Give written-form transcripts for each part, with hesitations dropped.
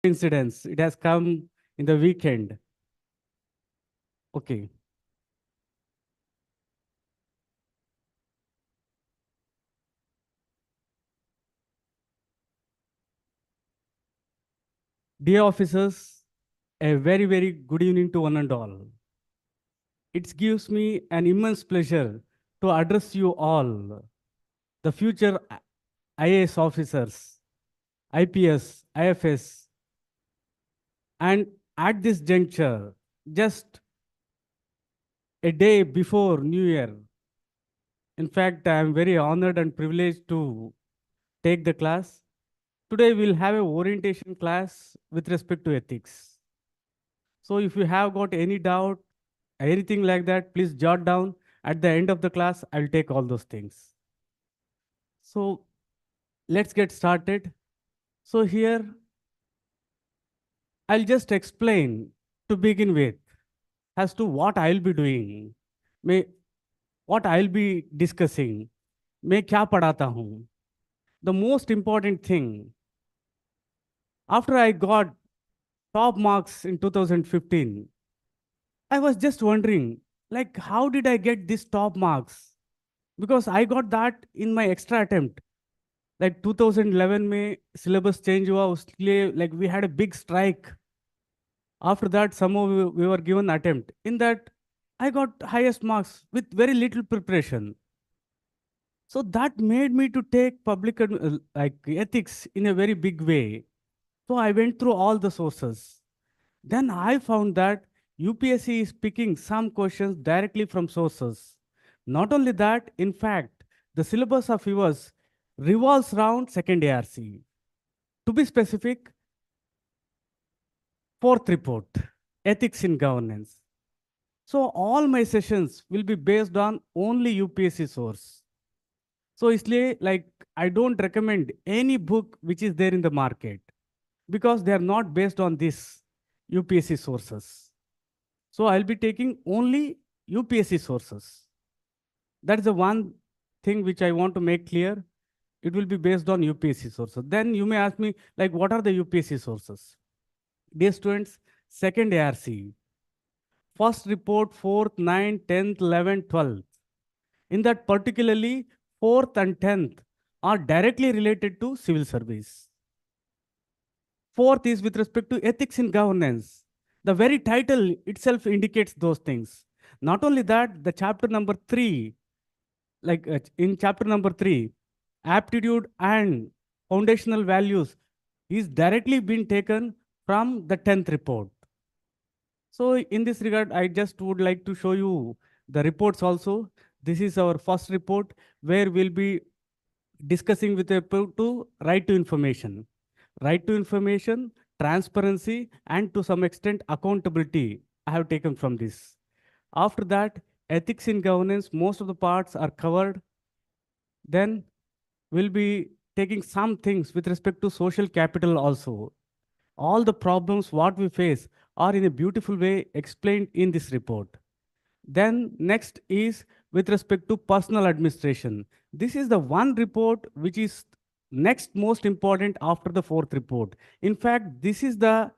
Coincidence. It has come in the weekend. Okay. Dear officers, a very, very good evening to one and all. It gives me an immense pleasure to address you all, the future IAS officers, IPS, IFS, and at this juncture, just a day before New Year. In fact, I am very honored and privileged to take the class. Today, we'll have a orientation class with respect to ethics. So if you have got any doubt, anything like that, please jot down. At the end of the class, I'll take all those things. So let's get started. So here, I'll just explain to begin with as to what I'll be doing, may what I'll be discussing, मैं क्या पढ़ाता हूँ. The most important thing, after I got top marks in 2015, I was just wondering, like, how did I get these top marks? Because I got that in my extra attempt. Like 2011 में syllabus change हुआ, उसके like we had a big strike. After that, somehow we were given attempt. In that, I got highest marks with very little preparation. So that made me to take public like ethics in a very big way. So I went through all the sources. Then I found that UPSC is picking some questions directly from sources. Not only that, in fact, the syllabus of yours revolves around second ARC. To be specific, fourth report, ethics in governance. So all my sessions will be based on only UPSC source. So इसलिए like I don't recommend any book which is there in the market because they are not based on this UPSC sources. So I'll be taking only UPSC sources. That's the one thing which I want to make clear. It will be based on UPSC sources. Then you may ask me, like, what are the UPSC sources? Dear students, second ARC, first report, 4th, 9th, 10th, 11th, 12th. In that particularly, 4th and 10th are directly related to civil service. Fourth is with respect to ethics in governance. The very title itself indicates those things. Not only that, the chapter number 3, like in chapter number 3, aptitude and foundational values is directly been taken from the 10th report. So in this regard, I just would like to show you the reports also. This is our first report where we'll be discussing with respect to right to information. Right to information, transparency, and to some extent accountability I have taken from this. After that, ethics in governance, most of the parts are covered. Then we'll be taking some things with respect to social capital also. All the problems what we face are in a beautiful way explained in this report. Then next is with respect to personal administration. This is the one report which is next most important after the fourth report. In fact, this is the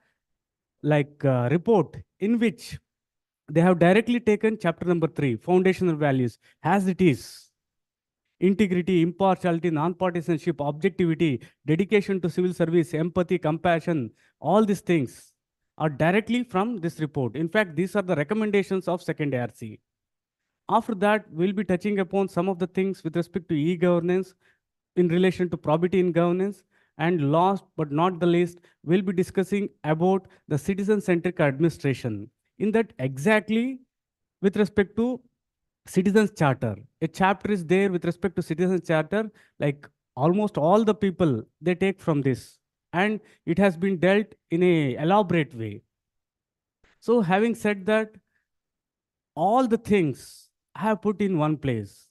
report in which they have directly taken chapter number 3, foundational values, as it is. Integrity, impartiality, non-partisanship, objectivity, dedication to civil service, empathy, compassion, all these things are directly from this report. In fact, these are the recommendations of second ARC. After that, we'll be touching upon some of the things with respect to e-governance in relation to probity in governance. And last but not the least, we'll be discussing about the citizen-centric administration. In that exactly with respect to Citizens Charter. A chapter is there with respect to Citizens Charter, like almost all the people, they take from this. And it has been dealt in a elaborate way. So having said that, all the things I have put in one place.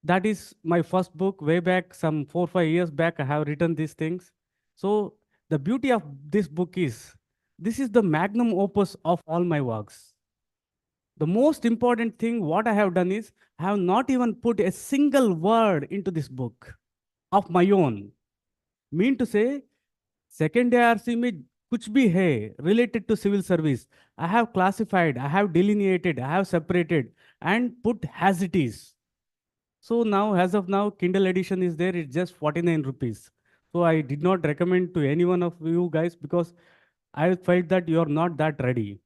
That is my first book way back, some 4 or 5 years back, I have written these things. So the beauty of this book is, this is the magnum opus of all my works. The most important thing what I have done is, I have not even put a single word into this book of my own. Mean to say, second ARC में कुछ भी है related to civil service, I have classified, I have delineated, I have separated and put as it is. So now, as of now, Kindle edition is there. It's just 49 rupees. So I did not recommend to any one of you guys because I felt that you are not that ready.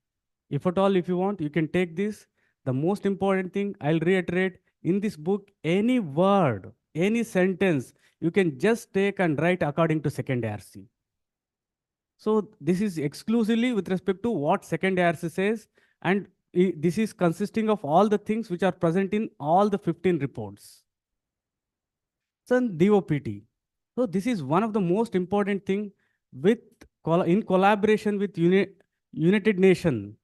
If at all, if you want, you can take this. The most important thing, I'll reiterate, in this book, any word, any sentence, you can just take and write according to second ARC. So this is exclusively with respect to what second ARC says, and this is consisting of all the things which are present in all the 15 reports. So DOPT. So this is one of the most important thing with in collaboration with United Nations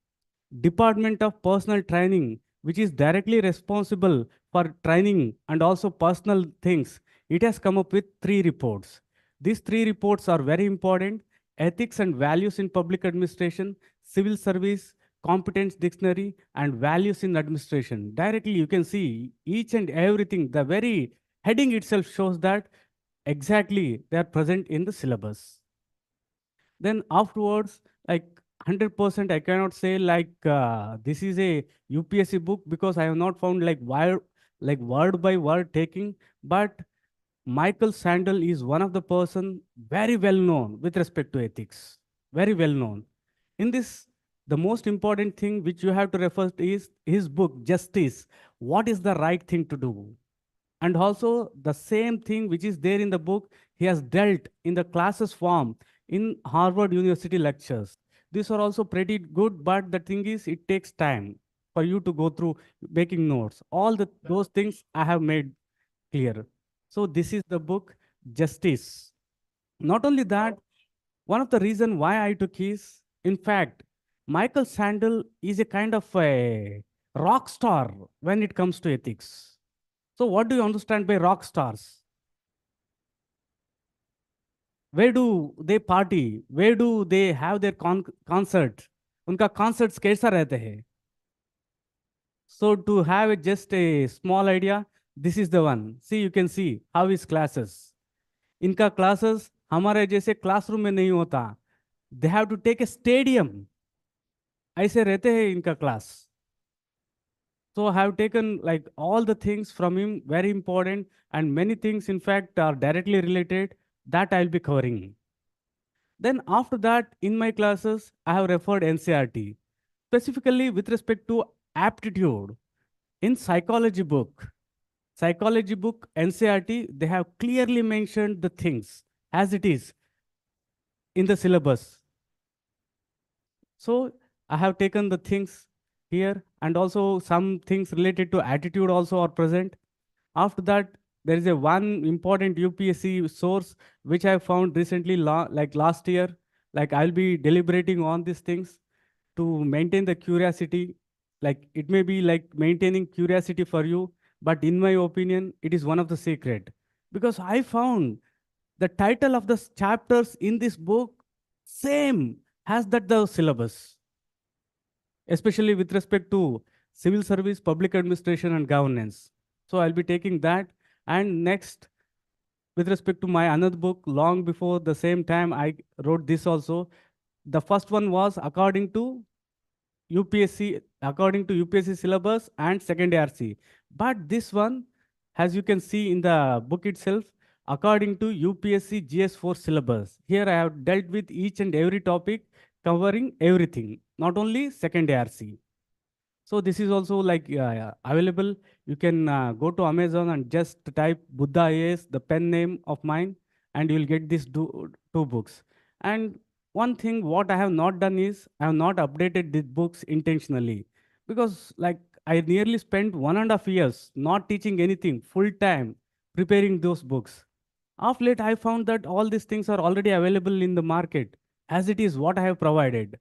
Department of Personal Training, which is directly responsible for training and also personal things. It has come up with 3 reports. These 3 reports are very important: ethics and values in public administration, civil service, competence dictionary, and values in administration. Directly you can see each and everything. The very heading itself shows that exactly they are present in the syllabus. Then afterwards, like 100%, I cannot say like this is a UPSC book because I have not found like word by word taking. But Michael Sandel is one of the person very well known with respect to ethics, very well known. In this, the most important thing which you have to refer to is his book, Justice. What is the right thing to do? And also the same thing which is there in the book, he has dealt in the classes form in Harvard University lectures. These are also pretty good, but the thing is it takes time for you to go through making notes. All those things I have made clear. So this is the book Justice. Not only that, one of the reason why I took is, in fact, Michael Sandel is a kind of a rock star when it comes to ethics. So what do you understand by rock stars? Where do they party? Where do they have their concert? उनका concerts कैसा रहते हैं? So to have just a small idea, this is the one. See, you can see how his classes. इनका classes हमारे जैसे classroom में नहीं होता. They have to take a stadium. ऐसे रहते हैं इनका class. So I have taken like all the things from him, very important, and many things in fact are directly related that I'll be covering. Then after that, in my classes, I have referred NCRT, specifically with respect to aptitude. In psychology book, NCRT, they have clearly mentioned the things as it is in the syllabus. So I have taken the things here, and also some things related to attitude also are present. After that, there is a one important UPSC source which I found recently, like last year. Like I'll be deliberating on these things to maintain the curiosity. Like it may be like maintaining curiosity for you, but in my opinion, it is one of the secret, because I found the title of the chapters in this book same as that the syllabus, especially with respect to civil service, public administration, and governance. So I'll be taking that. And next, with respect to my another book, long before the same time I wrote this also. The first one was according to UPSC syllabus and second ARC. But this one, as you can see in the book itself, according to UPSC GS4 syllabus. Here I have dealt with each and every topic, covering everything, not only second ARC. So this is also like available. You can go to Amazon and just type Buddha IAS, the pen name of mine, and you will get these two books. And one thing what I have not done is I have not updated these books intentionally, because like I nearly spent 1.5 years not teaching anything full time preparing those books. Of late, I found that all these things are already available in the market as it is what I have provided.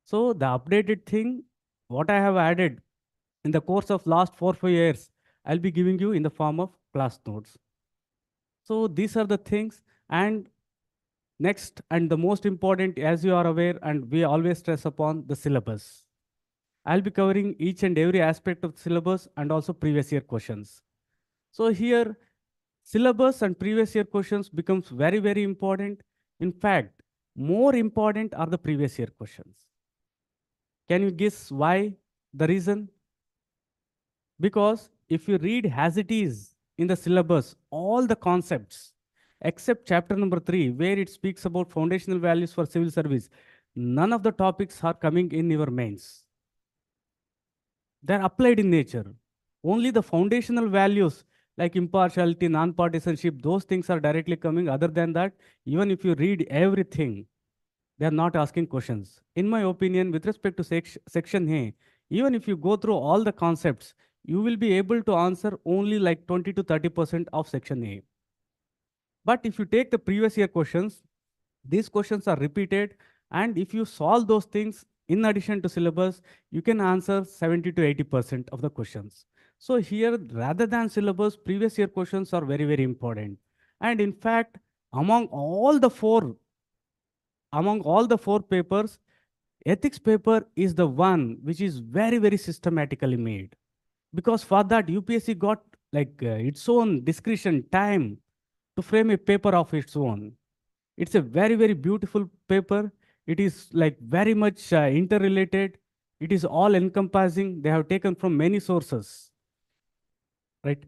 So the updated thing, what I have added in the course of last 4 5 years, I'll be giving you in the form of class notes. So these are the things. And next, and the most important, as you are aware, and we always stress upon the syllabus. I'll be covering each and every aspect of the syllabus and also previous year questions. So here, syllabus and previous year questions becomes very, very important. In fact, More important are the previous year questions. Can you guess why? The reason? Because if you read as it is in the syllabus, all the concepts, except chapter number 3, where it speaks about foundational values for civil service, none of the topics are coming in your mains. They're applied in nature. Only the foundational values like impartiality, non-partisanship, those things are directly coming. Other than that, even if you read everything, they are not asking questions. In my opinion, with respect to section A, even if you go through all the concepts, you will be able to answer only like 20 to 30% of section A. But if you take the previous year questions, these questions are repeated, and if you solve those things in addition to syllabus, you can answer 70 to 80% of the questions. So here, rather than syllabus, previous year questions are very, very important. And in fact, among all the four, among all the four papers, ethics paper is the one which is very, very systematically made. Because for that, UPSC got like its own discretion, time to frame a paper of its own. It's a very, very beautiful paper. It is like very much interrelated. It is all encompassing. They have taken from many sources, right?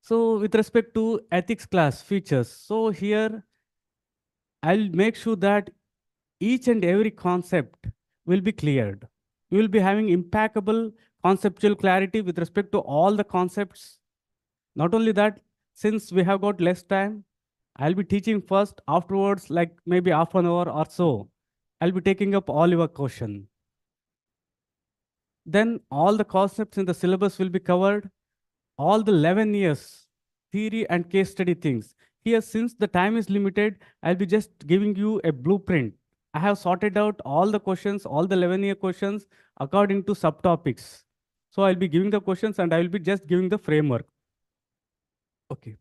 So with respect to ethics class features, so here I'll make sure that each and every concept will be cleared. You will be having impeccable conceptual clarity with respect to all the concepts. Not only that, since we have got less time, I'll be teaching first, afterwards, like maybe half an hour or so. I'll be taking up all your question. Then all the concepts in the syllabus will be covered, all the 11 years, theory and case study things. Here, since the time is limited, I'll be just giving you a blueprint. I have sorted out all the questions, all the 11-year questions according to subtopics. So I'll be giving the questions and I will be just giving the framework. Okay.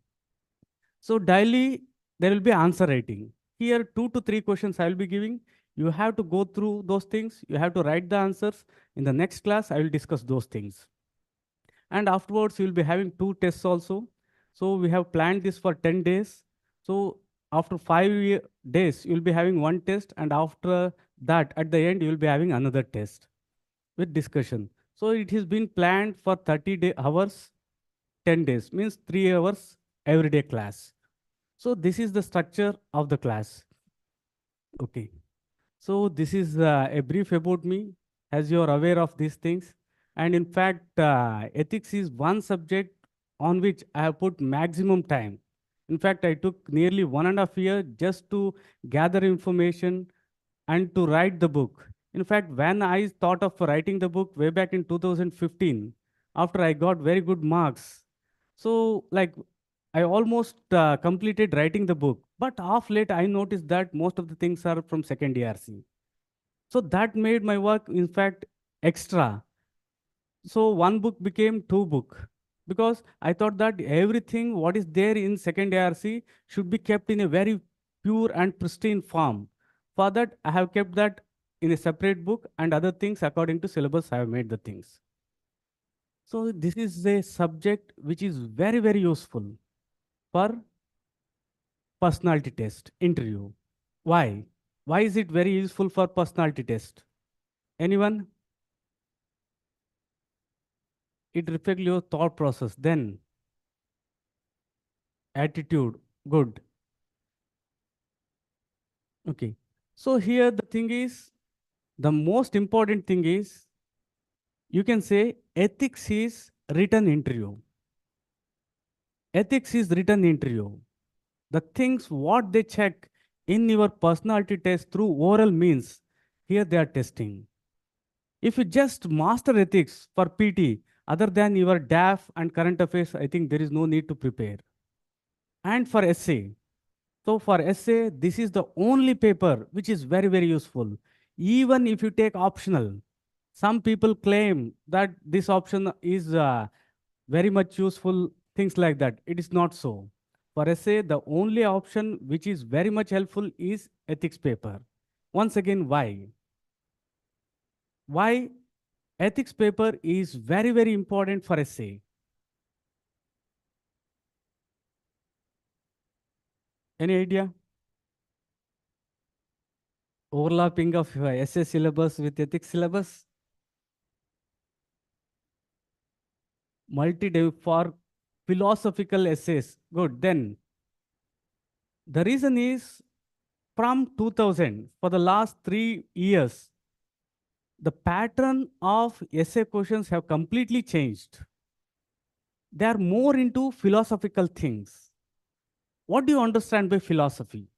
So daily, there will be answer writing. Here, 2 to 3 questions I will be giving. You have to go through those things. You have to write the answers. In the next class, I will discuss those things. And afterwards, you will be having 2 tests also. So we have planned this for 10 days. So after 5 days, you will be having 1 test. And after that, at the end, you will be having another test with discussion. So it has been planned for 30 hours, 10 days, means 3 hours everyday class. So this is the structure of the class. Okay. So this is a brief about me, as you are aware of these things. And in fact, ethics is one subject on which I have put maximum time. In fact, I took nearly 1.5 years just to gather information and to write the book. In fact, when I thought of writing the book way back in 2015, after I got very good marks, so like I almost completed writing the book. But off late, I noticed that most of the things are from second ERC. So that made my work, in fact, extra. So one book became 2 book because I thought that everything what is there in second ARC should be kept in a very pure and pristine form. For that, I have kept that in a separate book and other things according to syllabus I have made the things. So this is a subject which is very, very useful for personality test interview. Why? Why is it very useful for personality test? Anyone? It reflects your thought process. Then attitude, good. Okay. So here the thing is, the most important thing is, you can say ethics is written interview. Ethics is written interview. The things what they check in your personality test through oral means, here they are testing. If you just master ethics for PT, other than your DAF and current affairs, I think there is no need to prepare. And for essay, so for essay, this is the only paper which is very, very useful. Even if you take optional, some people claim that this option is very much useful, things like that. It is not so. For essay, the only option which is very much helpful is ethics paper. Once again, why? Why ethics paper is very, very important for essay? Any idea? Overlapping of essay syllabus with ethics syllabus, multi for philosophical essays. Good. Then the reason is from 2000, for the last 3 years, the pattern of essay questions have completely changed. They are more into philosophical things. What do you understand by philosophy?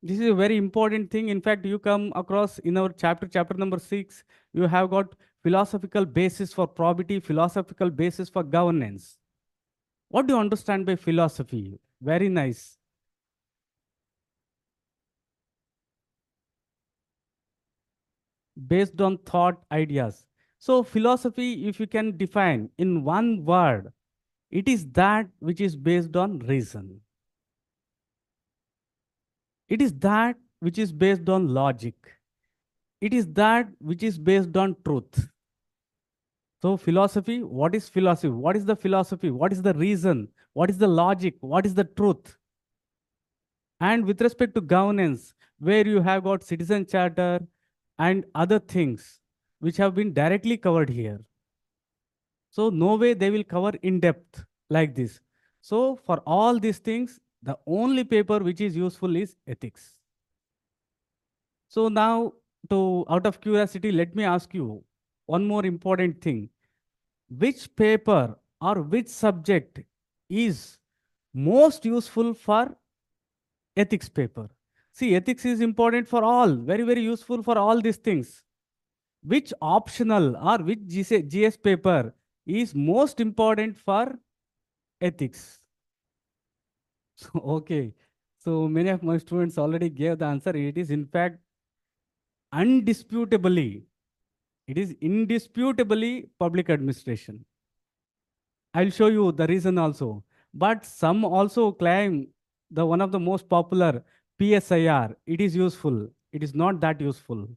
This is a very important thing. In fact, you come across in our chapter number 6, you have got philosophical basis for probity, philosophical basis for governance. What do you understand by philosophy? Very nice. Based on thought ideas. So philosophy, if you can define in one word, it is that which is based on reason. It is that which is based on logic. It is that which is based on truth. So philosophy, what is philosophy? What is the philosophy? What is the reason? What is the logic? What is the truth? And with respect to governance, where you have got citizen charter and other things which have been directly covered here. So no way they will cover in depth like this. So for all these things, the only paper which is useful is ethics. So now, to out of curiosity, let me ask you one more important thing. Which paper or which subject is most useful for ethics paper? See, ethics is important for all, very, very useful for all these things. Which optional or which GS paper is most important for ethics? Okay. So many of my students already gave the answer. It is in fact undisputably, it is indisputably public administration. I'll show you the reason also. But some also claim the one of the most popular PSIR. It is useful. It is not that useful.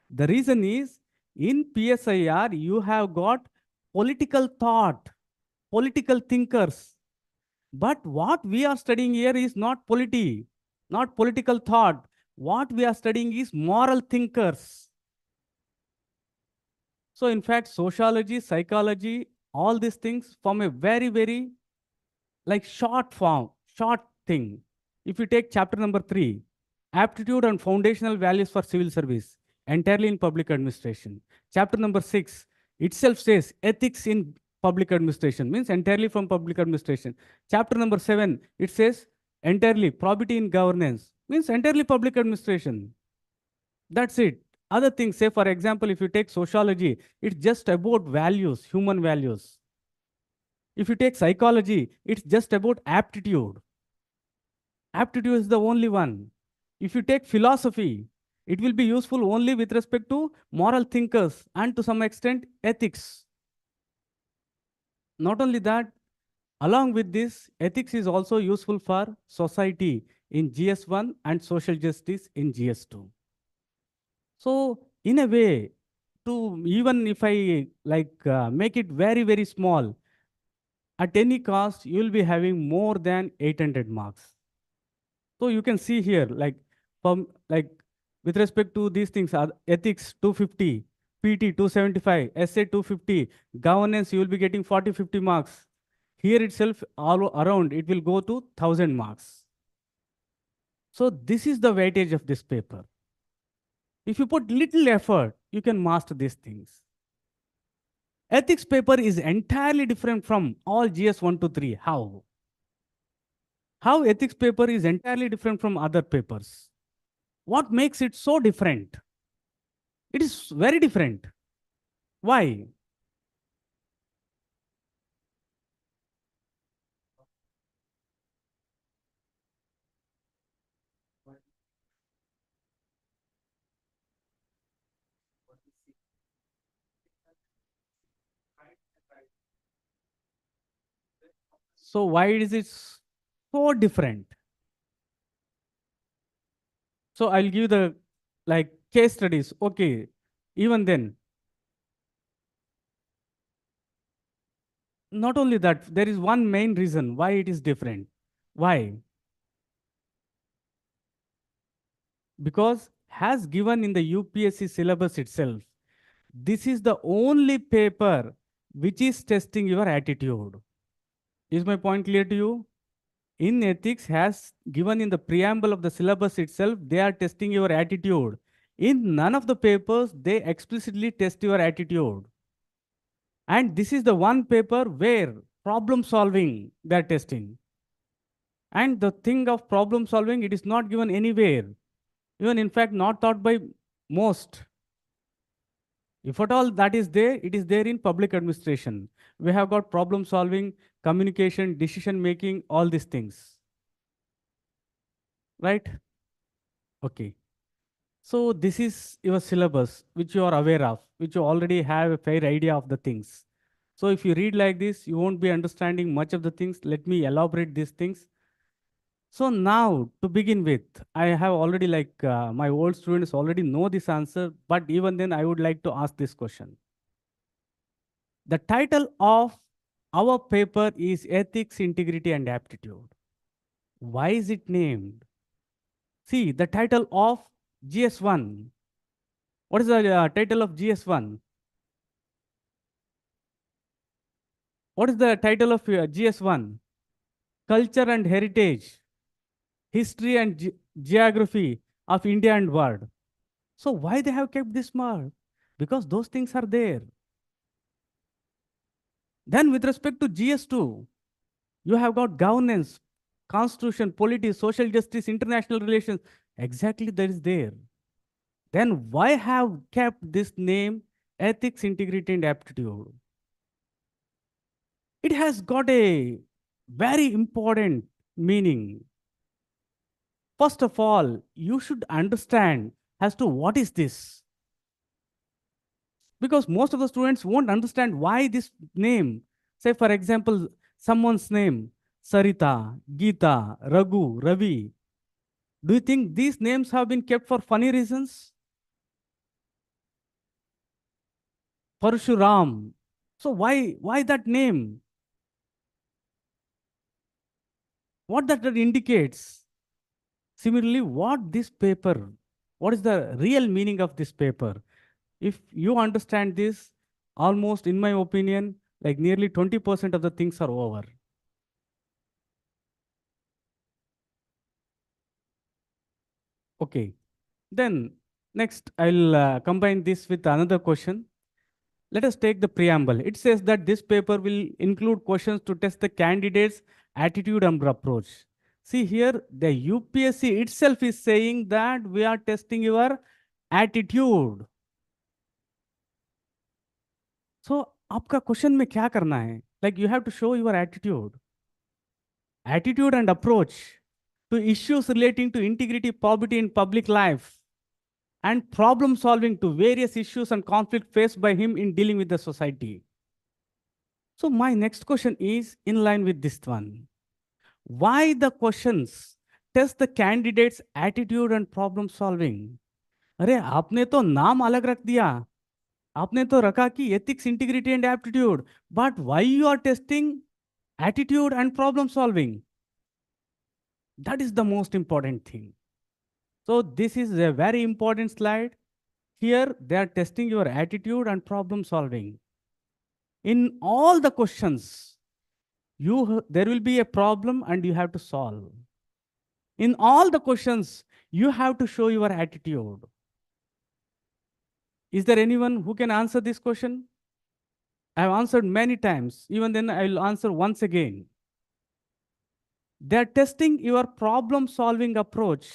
The reason is in PSIR you have got political thought, political thinkers. But what we are studying here is not polity, not political thought. What we are studying is moral thinkers. So in fact, sociology, psychology, all these things form a very, very like short form, short thing. If you take chapter number 3, aptitude and foundational values for civil service, entirely in public administration. Chapter number 6 itself says ethics in public administration, means entirely from public administration. Chapter number 7, it says entirely probity in governance, means entirely public administration. That's it. Other things, say for example, if you take sociology, it's just about values, human values. If you take psychology, it's just about aptitude. Aptitude is the only one. If you take philosophy, it will be useful only with respect to moral thinkers and to some extent ethics. Not only that, along with this, ethics is also useful for society in GS1 and social justice in GS2. So, in a way, to even if I make it very, very small, at any cost, you will be having more than 800 marks. So you can see here, from like with respect to these things, ethics 250, PT 275, essay 250, governance you will be getting 40, 50 marks. Here itself, all around, it will go to 1000 marks. So this is the weightage of this paper. If you put little effort, you can master these things. Ethics paper is entirely different from all GS 1 to 3. How? How ethics paper is entirely different from other papers? What makes it so different? It is very different. Why? So why is it so different? So I'll give the case studies. Okay, even then, not only that, there is one main reason why it is different. Why? because has given in the UPSC syllabus itself, this is the only paper which is testing your attitude. Is my point clear to you? In ethics has given in the preamble of the syllabus itself, they are testing your attitude. In none of the papers, they explicitly test your attitude. And this is the one paper where problem solving they are testing. And the thing of problem solving, it is not given anywhere. Even in fact, not taught by most. If at all that is there, it is there in public administration. We have got problem solving, communication, decision making, all these things. Right? Okay. So this is your syllabus, which you are aware of, which you already have a fair idea of the things. So if you read like this, you won't be understanding much of the things. Let me elaborate these things. So now to begin with, I have already my old students already know this answer, but even then I would like to ask this question. The title of our paper is Ethics, Integrity and Aptitude. Why is it named? See, the title of GS1. What is the title of GS1? What is the title of GS1? Culture and Heritage, History and Geography of India and World. So why they have kept this mark? Because those things are there. Then with respect to GS2, you have got governance, constitution, polity, social justice, international relations. Exactly that is there. Then why have kept this name ethics, integrity and aptitude? It has got a very important meaning. First of all, you should understand as to what is this. Because most of the students won't understand why this name. Say, for example, someone's name, Sarita, Geeta, Raghu, Ravi. Do you think these names have been kept for funny reasons? Parshuram. So why that name? What that indicates? Similarly, what is the real meaning of this paper? If you understand this, almost in my opinion, like nearly 20% of the things are over. Okay. Then next, I'll combine this with another question. Let us take the preamble. It says that this paper will include questions to test the candidate's attitude and approach. See here, the UPSC itself is saying that we are testing your attitude. So, आपका question में क्या करना है? Like you have to show your attitude and approach to issues relating to integrity, probity in public life, and problem solving to various issues and conflict faced by him in dealing with the society. So my next question is in line with this one. Why the questions test the candidate's attitude and problem solving? अरे आपने तो नाम अलग रख दिया. आपने तो रखा कि ethics, integrity and aptitude. But why you are testing attitude and problem solving? That is the most important thing. So this is a very important slide. Here they are testing your attitude and problem solving. In all the questions, there will be a problem and you have to solve. In all the questions, you have to show your attitude. Is there anyone who can answer this question? I have answered many times. Even then, I will answer once again. They are testing your problem solving approach.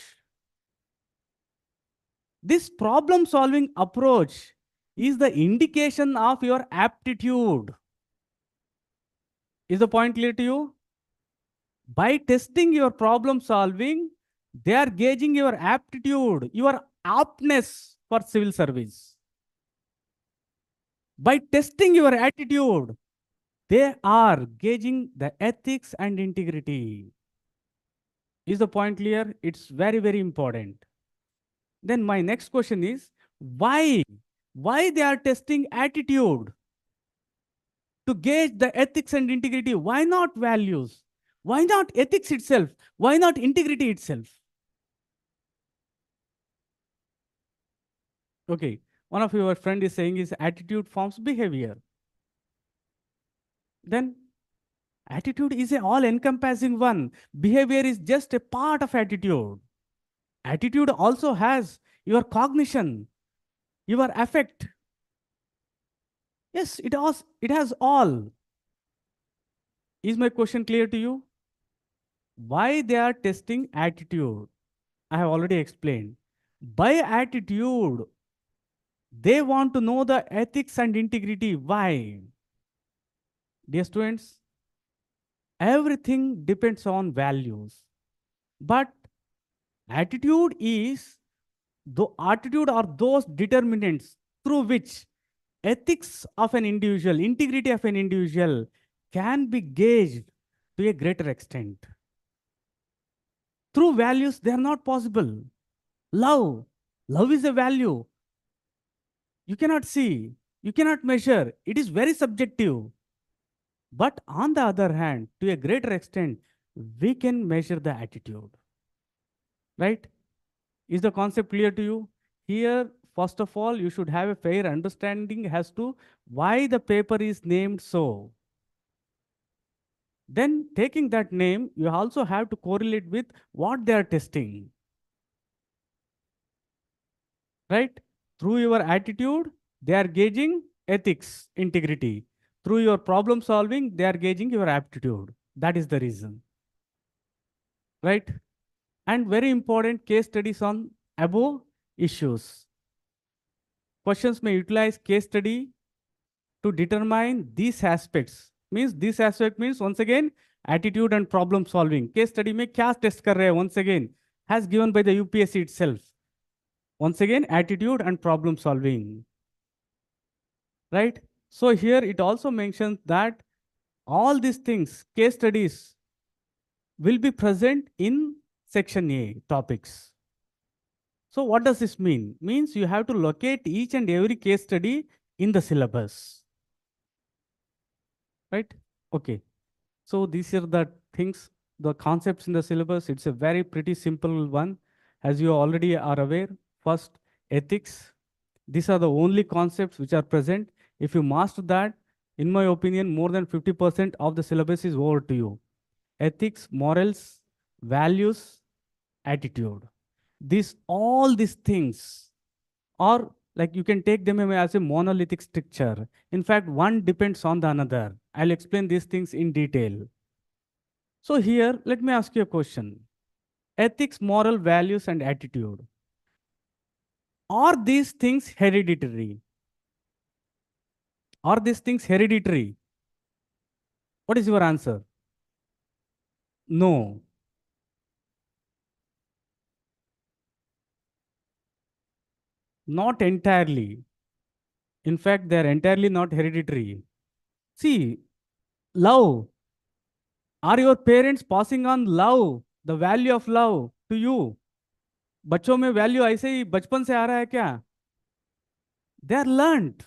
This problem solving approach is the indication of your aptitude. Is the point clear to you? By testing your problem solving, they are gauging your aptitude, your aptness for civil service. By testing your attitude, they are gauging the ethics and integrity. Is the point clear? It's very, very important. Then my next question is, why? Why they are testing attitude? To gauge the ethics and integrity. Why not values? Why not ethics itself? Why not integrity itself? Okay, one of your friend is saying is attitude forms behavior. Then attitude is a all encompassing one. Behavior is just a part of attitude. Attitude also has your cognition, your affect. Yes, it has all. Is my question clear to you? Why they are testing attitude? I have already explained. By attitude, they want to know the ethics and integrity. Why? Dear students, everything depends on values. But attitude is the attitude are those determinants through which ethics of an individual, integrity of an individual can be gauged to a greater extent. Through values, they are not possible. Love. Love is a value. You cannot see, you cannot measure. It is very subjective. But on the other hand, to a greater extent, we can measure the attitude. Right? Is the concept clear to you? Here, first of all, you should have a fair understanding as to why the paper is named so. Then, taking that name, you also have to correlate with what they are testing. Right? Through your attitude, they are gauging ethics, integrity. Through your problem solving, they are gauging your aptitude. That is the reason. Right? And very important case studies on above issues. Questions may utilize case study to determine these aspects. Means this aspect means once again attitude and problem solving. Case study में क्या test कर रहे हैं once again has given by the UPSC itself. Once again attitude and problem solving. Right? So here it also mentions that all these things, case studies, will be present in section A topics. So what does this mean? Means you have to locate each and every case study in the syllabus. Right? Okay. So these are the things, the concepts in the syllabus. It's a very pretty simple one. As you already are aware, first, ethics. These are the only concepts which are present. If you master that, in my opinion, more than 50% of the syllabus is over to you. Ethics, morals, values, attitude. All these things are like you can take them as a monolithic structure. In fact, one depends on the another. I'll explain these things in detail. So here, let me ask you a question. Ethics, moral, values, and attitude. Are these things hereditary? Are these things hereditary? What is your answer? No, not entirely. In fact, they are entirely not hereditary. See, love. Are your parents passing on love, the value of love to you? बच्चों में value ऐसे ही बचपन से आ रहा है क्या? They are learned.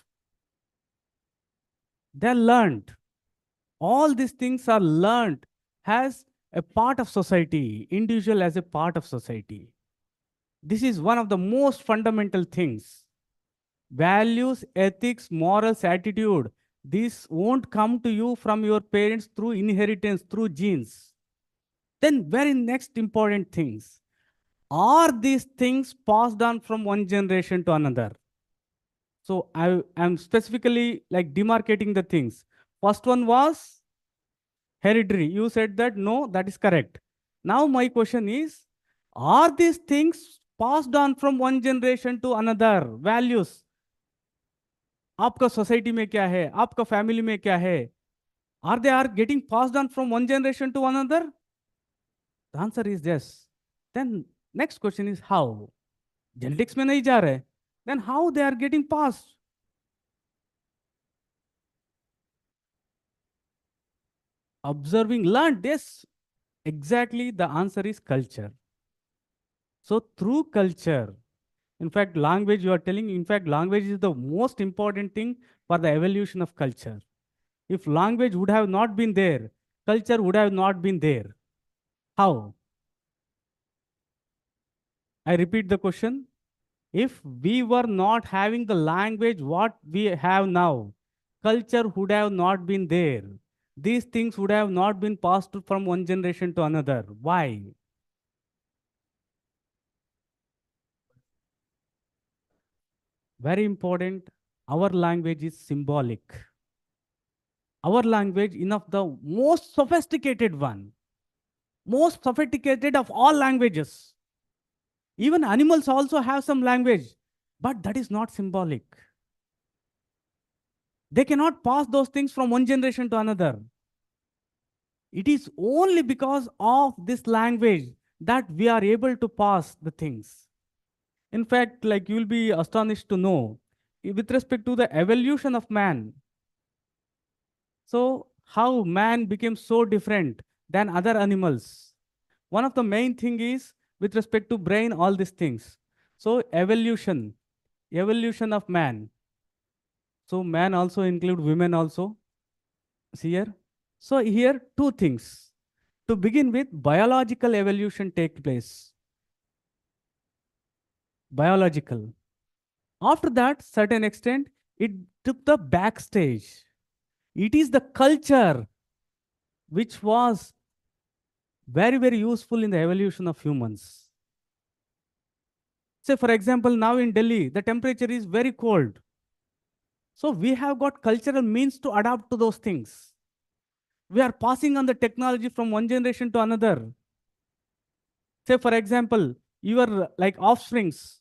They are learned. All these things are learned as a part of society, individual as a part of society. This is one of the most fundamental things. Values, ethics, morals, attitude, these won't come to you from your parents through inheritance, through genes. Then very next important things. Are these things passed on from one generation to another? So I am specifically like demarcating the things. First one was hereditary. You said that no, that is correct. Now my question is, are these things passed on from one generation to another? Values. आपका society में क्या है, आपका family में क्या है? Are they are getting passed on from one generation to another? The answer is yes. Then next question is how? Genetics में नहीं जा रहे. Then how they are getting passed? Observing, learned. Yes, exactly. The answer is culture. So through culture, in fact, language you are telling, in fact, language is the most important thing for the evolution of culture. If language would have not been there, culture would have not been there. How? I repeat the question. If we were not having the language what we have now, culture would have not been there. These things would have not been passed from one generation to another. Why? Very important. Our language is symbolic. Our language, in of the most sophisticated one, most sophisticated of all languages. Even animals also have some language, but that is not symbolic. They cannot pass those things from one generation to another. It is only because of this language that we are able to pass the things. In fact, like you will be astonished to know, with respect to the evolution of man, so how man became so different than other animals. One of the main thing is with respect to brain, all these things. So evolution of man. So man also include women also. See here. So here two things. To begin with, biological evolution take place. Biological. After that, certain extent, it took the backstage. It is the culture which was very, very useful in the evolution of humans. Say, for example, now in Delhi, the temperature is very cold. So we have got cultural means to adapt to those things. We are passing on the technology from one generation to another. Say, for example, your like offsprings,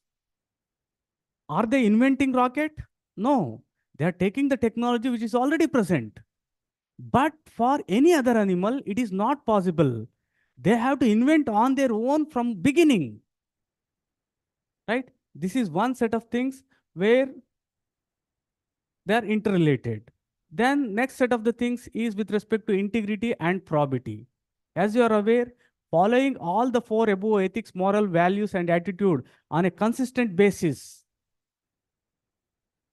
are they inventing rocket? No, they are taking the technology which is already present. But for any other animal, it is not possible. They have to invent on their own from beginning, right? This is one set of things where they are interrelated. Then next set of the things is with respect to integrity and probity. As you are aware, following all the four above ethics, moral values, and attitude on a consistent basis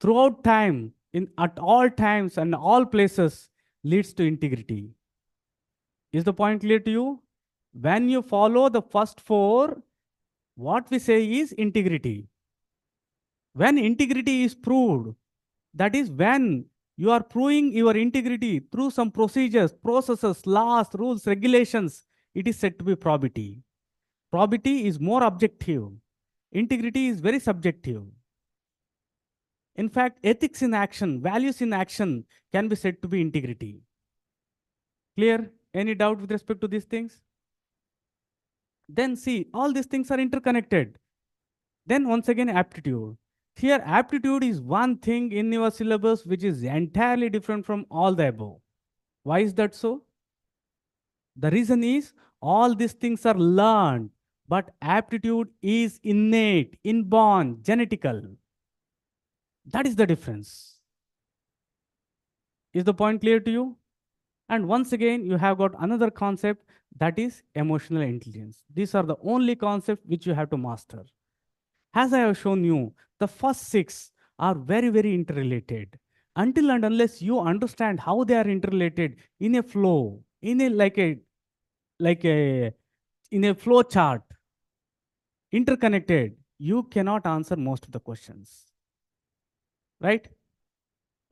throughout time, in at all times and all places, leads to integrity. Is the point clear to you? When you follow the first four, what we say is integrity. When integrity is proved, that is when you are proving your integrity through some procedures, processes, laws, rules, regulations, it is said to be probity. Probity is more objective. Integrity is very subjective. In fact, ethics in action, values in action can be said to be integrity. Clear? Any doubt with respect to these things? Then see, all these things are interconnected. Then once again, aptitude. Here, aptitude is one thing in your syllabus which is entirely different from all the above. Why is that so? The reason is all these things are learned, but aptitude is innate, inborn, genetical. That is the difference. Is the point clear to you? And once again, you have got another concept, that is emotional intelligence. These are the only concepts which you have to master. As I have shown you, the first six are very, very interrelated. Until and unless you understand how they are interrelated in a flow, in a like a in a flow chart, interconnected, you cannot answer most of the questions. Right?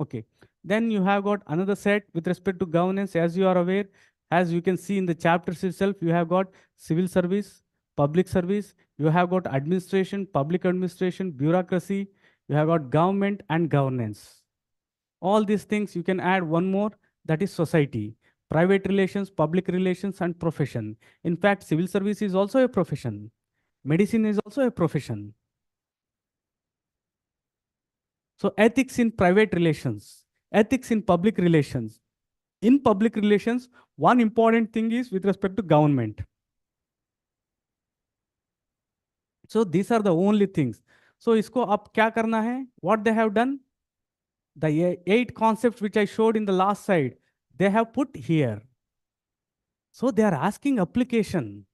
Okay. Then you have got another set with respect to governance, as you are aware. As you can see in the chapters itself, you have got civil service, public service, you have got administration, public administration, bureaucracy, you have got government and governance. All these things you can add one more, that is society, private relations, public relations, and profession. In fact, civil service is also a profession. Medicine is also a profession. So ethics in private relations, ethics in public relations. In public relations, one important thing is with respect to government. So these are the only things. So isko ab kya karna hai? What they have done? The 8 concepts which I showed in the last slide, they have put here. So they are asking application.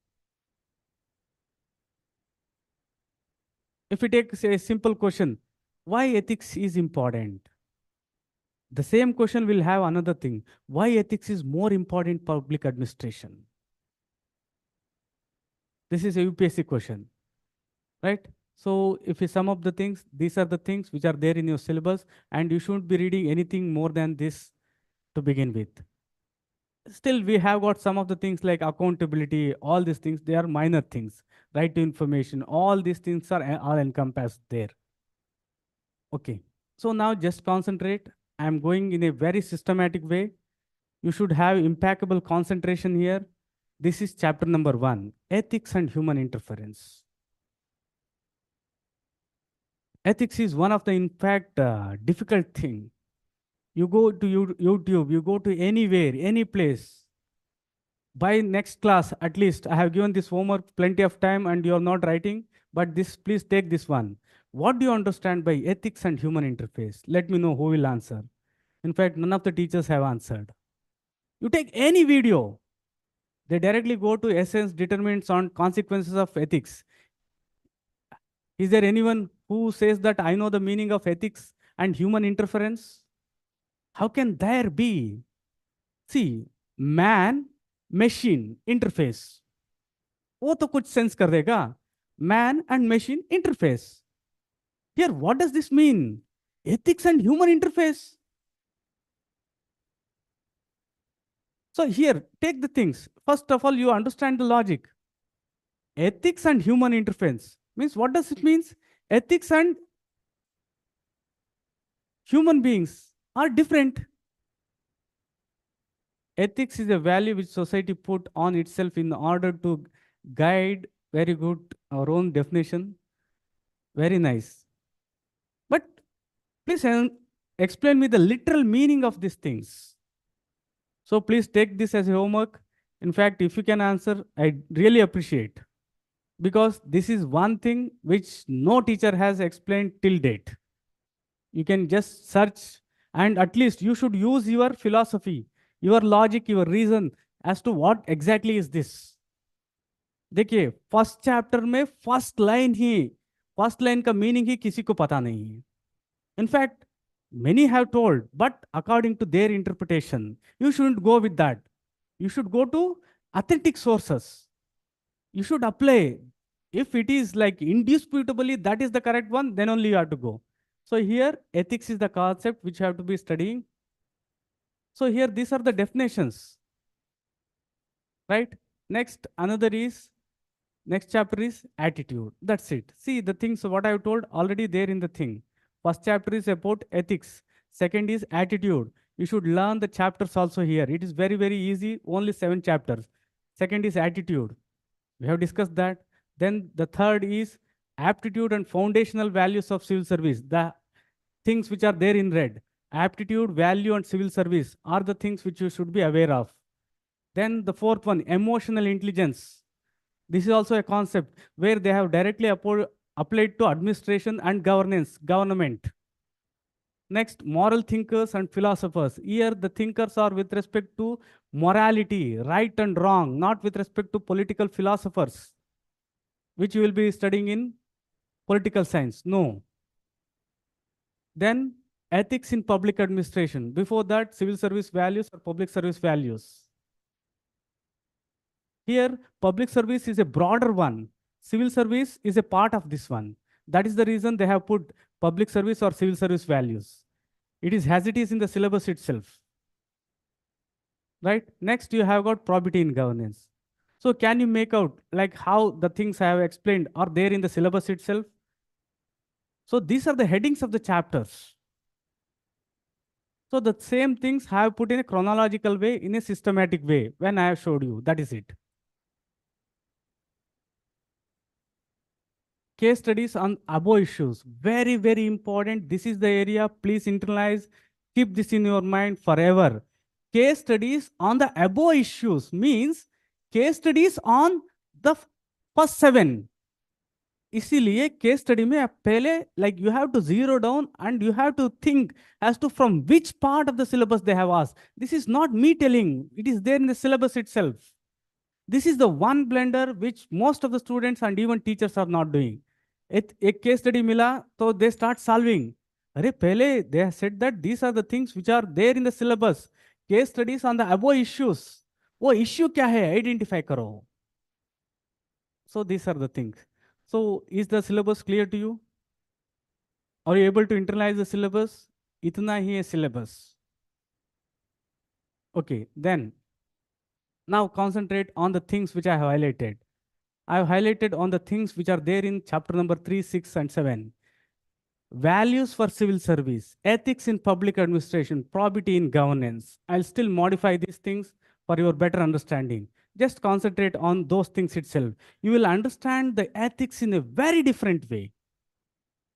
If we take say, a simple question, why ethics is important? The same question will have another thing. Why ethics is more important in public administration? This is a UPSC question, right? So if you sum up the things, these are the things which are there in your syllabus, and you shouldn't be reading anything more than this to begin with. Still, we have got some of the things like accountability, all these things, they are minor things. Right to information, all these things are all encompassed there. Okay. So now just concentrate. I'm going in a very systematic way. You should have impeccable concentration here. This is chapter number 1, ethics and human interference. Ethics is one of the, in fact, difficult thing. You go to YouTube, you go to anywhere, any place. By next class, at least, I have given this homework plenty of time and you are not writing, but this, please take this one. What do you understand by ethics and human interface? Let me know who will answer. In fact, none of the teachers have answered. You take any video, they directly go to essence, determinants on consequences of ethics. Is there anyone who says that I know the meaning of ethics and human interference? How can there be? See, man, machine, interface. वो तो कुछ sense कर देगा. Man and machine interface. Here, what does this mean? Ethics and human interface. So here, take the things. First of all, you understand the logic. Ethics and human interference means, what does it mean? Ethics and human beings are different. Ethics is a value which society put on itself in order to guide. Very good, our own definition. Very nice. But please explain me the literal meaning of these things. So please take this as a homework. In fact, if you can answer, I really appreciate. Because this is one thing which no teacher has explained till date. You can just search, and at least you should use your philosophy, your logic, your reason as to what exactly is this. देखिए, first chapter में first line का meaning ही किसी को पता नहीं है. In fact many have told, but according to their interpretation, you shouldn't go with that. You should go to authentic sources. You should apply. If it is like indisputably that is the correct one, then only you have to go. So here, ethics is the concept which you have to be studying. So here, these are the definitions, right? Next, next chapter is attitude. That's it. See the things what I have told already there in the thing. First chapter is about ethics. Second is attitude. You should learn the chapters also here. It is very, very easy. Only 7 chapters. Second is attitude. We have discussed that. Then the third is aptitude and foundational values of civil service. The things which are there in red. Aptitude, value, and civil service are the things which you should be aware of. Then the fourth one, emotional intelligence. This is also a concept where they have directly applied to administration and government. Next, moral thinkers and philosophers. Here, the thinkers are with respect to morality, right and wrong, not with respect to political philosophers, which you will be studying in political science. No. Then, ethics in public administration. Before that, civil service values or public service values. Here, public service is a broader one. Civil service is a part of this one. That is the reason they have put public service or civil service values. It is as it is in the syllabus itself. Right? Next, you have got probity in governance. So can you make out like how the things I have explained are there in the syllabus itself? So these are the headings of the chapters. So the same things I have put in a chronological way, in a systematic way, when I have showed you. That is it. Case studies on above issues. Very, very important. This is the area. Please internalize. Keep this in your mind forever. Case studies on the above issues means case studies on the first 7. इसीलिए case study में आप पहले like you have to zero down and you have to think as to from which part of the syllabus they have asked. This is not me telling. It is there in the syllabus itself. This is the one blunder which most of the students and even teachers are not doing. एक case study मिला तो they start solving. अरे पहले they have said that these are the things which are there in the syllabus. Case studies on the above issues. वो issue क्या है identify करो. So these are the things. So is the syllabus clear to you? Are you able to internalize the syllabus? Itna hi hai syllabus. Okay, then now concentrate on the things which I have highlighted. I have highlighted on the things which are there in chapter number 3, 6, and 7. Values for civil service, ethics in public administration, probity in governance. I'll still modify these things for your better understanding. Just concentrate on those things itself. You will understand the ethics in a very different way,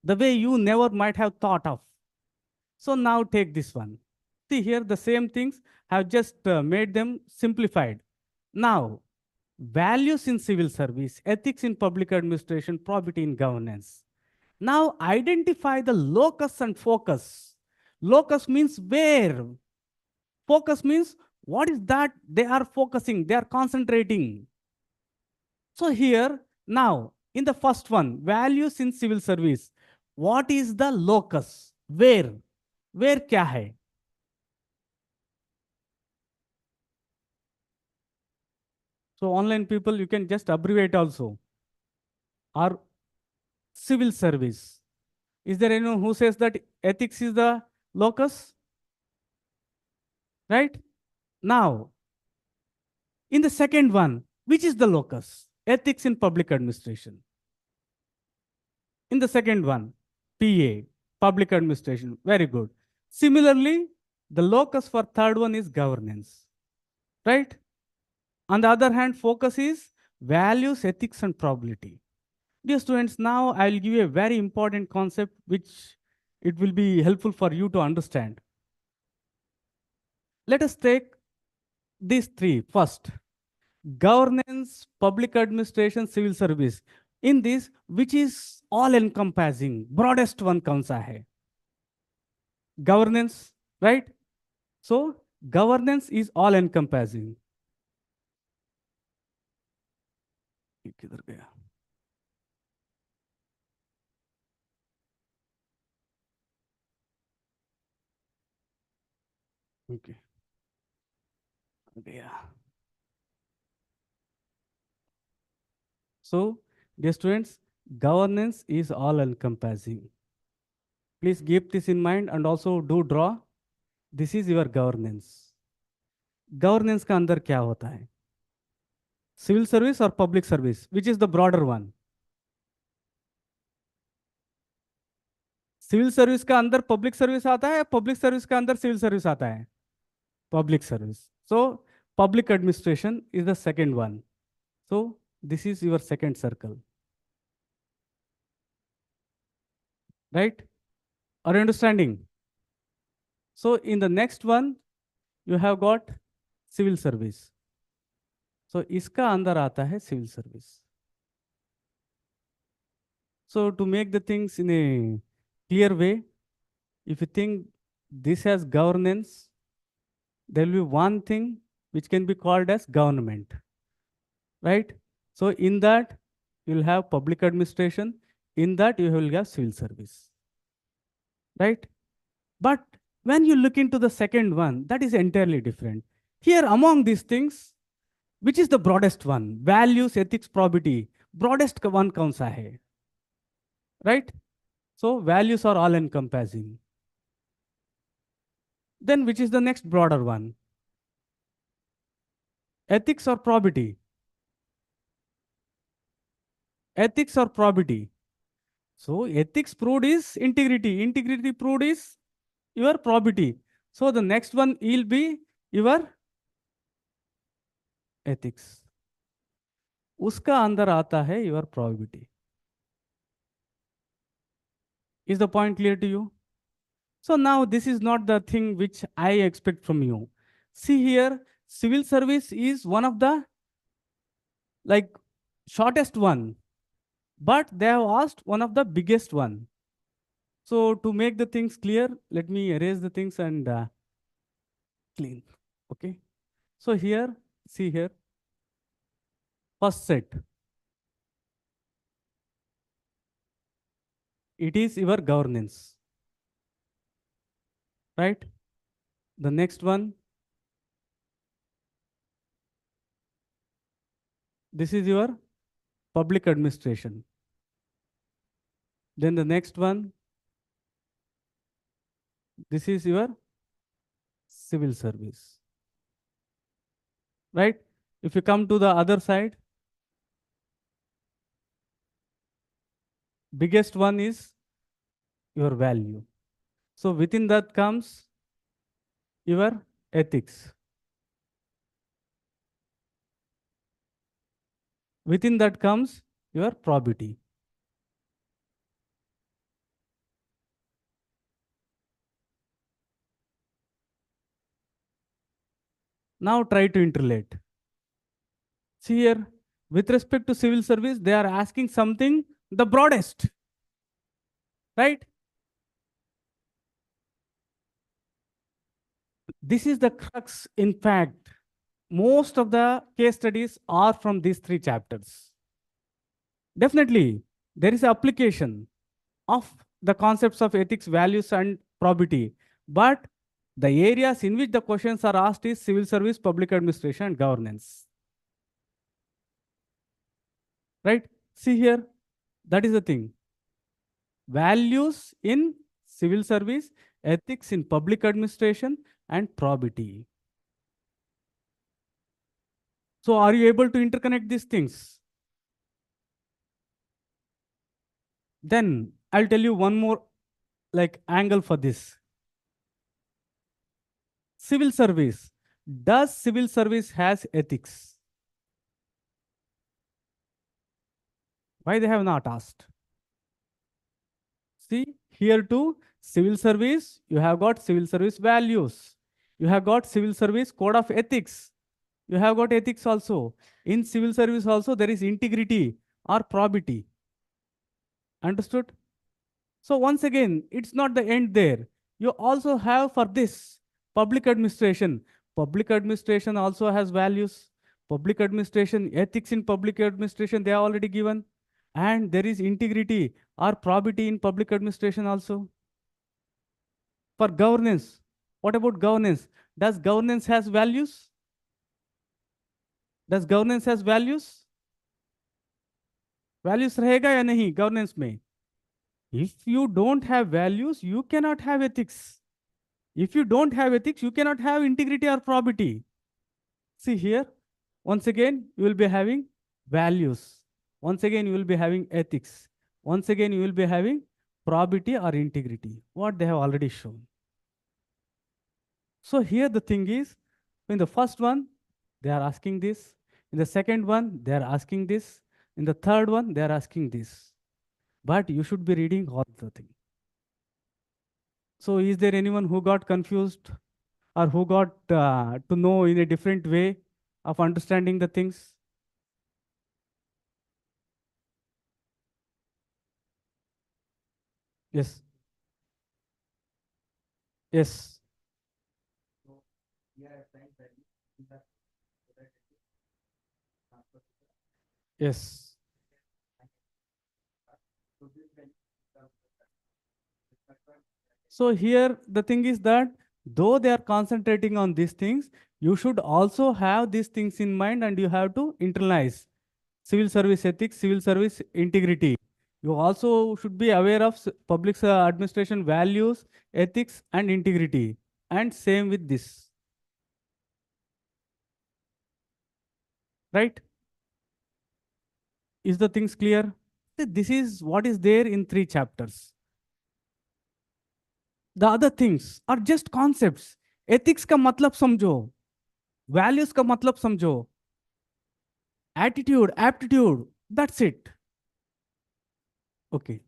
the way you never might have thought of. So now take this one. See here, the same things have just made them simplified. Now, values in civil service, ethics in public administration, probity in governance. Now identify the locus and focus. Locus means where. Focus means what is that they are focusing, they are concentrating. So here, now, in the first one, values in civil service. What is the locus? Where? Where kya hai? So online people, you can just abbreviate also. Or civil service. Is there anyone who says that ethics is the locus? Right? Now, in the second one, which is the locus? Ethics in public administration. In the second one, PA, public administration. Very good. Similarly, the locus for third one is governance. Right? On the other hand, focus is values, ethics, and probability. Dear students, now I'll give you a very important concept which it will be helpful for you to understand. Let us take these three first. Governance, public administration, civil service. In this, which is all encompassing, broadest one kaun sa hai? Governance, right? So, governance is all encompassing. किधर गया? Okay. गया. So, dear students, governance is all encompassing. Please keep this in mind and also do draw. This is your governance. Governance का अंदर क्या होता है? Civil service or public service? Which is the broader one? Civil service का अंदर public service आता है, public service का अंदर सिविल सर्विस आता है? Public service. So public administration is the second one. So this is your second circle. Right? Are you understanding? So in the next one, you have got civil service. So इसका अंदर आता है civil service. So to make the things in a clear way, if you think this has governance, there will be one thing which can be called as government. Right? So in that, you will have public administration. In that, you will have civil service. Right? But when you look into the second one, that is entirely different. Here, among these things, which is the broadest one? Values, ethics, probity. Broadest one kaun sa hai? Right? So values are all encompassing. Then which is the next broader one? Ethics or probity? Ethics or probity? So ethics proved is integrity. Integrity proved is your probity. So the next one will be your ethics. उसका अंदर आता है your probability. Is the point clear to you? So now this is not the thing which I expect from you. See here, civil service is one of the like shortest one, but they have asked one of the biggest one. So to make the things clear, let me erase the things and clean. Okay. So here, see here, first set. It is your governance. Right? The next one, this is your public administration. Then the next one, this is your civil service, right? If you come to the other side, biggest one is your value. So within that comes your ethics. Within that comes your probity. Now try to interrelate. See here, with respect to civil service, they are asking something the broadest, right? This is the crux. In fact, most of the case studies are from these three chapters. Definitely, there is application of the concepts of ethics, values, and probity. But the areas in which the questions are asked is civil service, public administration, and governance. Right? See here, that is the thing. Values in civil service, ethics in public administration, and probity. So are you able to interconnect these things? Then I'll tell you one more like angle for this. Civil service. Does civil service has ethics? Why they have not asked? See, here too, civil service, you have got civil service values. You have got civil service code of ethics. You have got ethics also. In civil service also, there is integrity or probity. Understood? So once again, it's not the end there. You also have for this public administration. Public administration also has values. Public administration, ethics in public administration, they are already given. And there is integrity or probity in public administration also. For governance, what about governance? Does governance has values? Does governance has values? Values रहेगा या नहीं governance में? If you don't have values, you cannot have ethics. If you don't have ethics, you cannot have integrity or probity. See here, once again, you will be having values. Once again, you will be having ethics. Once again, you will be having probity or integrity, what they have already shown. So here the thing is, in the first one, they are asking this. In the second one, they are asking this. In the third one, they are asking this. But you should be reading all the thing. So is there anyone who got confused or who got to know in a different way of understanding the things? Yes. Yes. Yes. So here the thing is that though they are concentrating on these things, you should also have these things in mind and you have to internalize civil service ethics, civil service integrity. You also should be aware of public administration values, ethics, and integrity. And same with this. Right? Is the things clear? This is what is there in 3 chapters. The other things are just concepts. Ethics का मतलब समझो, values का मतलब समझो, attitude, aptitude, that's it. Okay.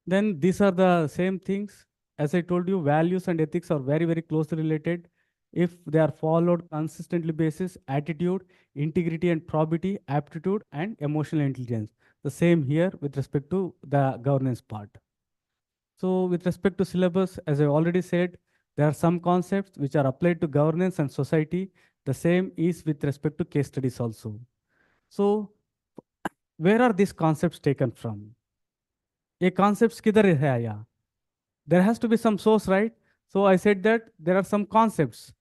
Then these are the same things. As I told you, values and ethics are very, very closely related. If they are followed consistently basis, attitude, integrity and probity, aptitude and emotional intelligence. The same here with respect to the governance part. So with respect to syllabus, as I already said, there are some concepts which are applied to governance and society. The same is with respect to case studies also. So where are these concepts taken from? ये concepts किधर है आया? There has to be some source, right? So I said that there are some concepts.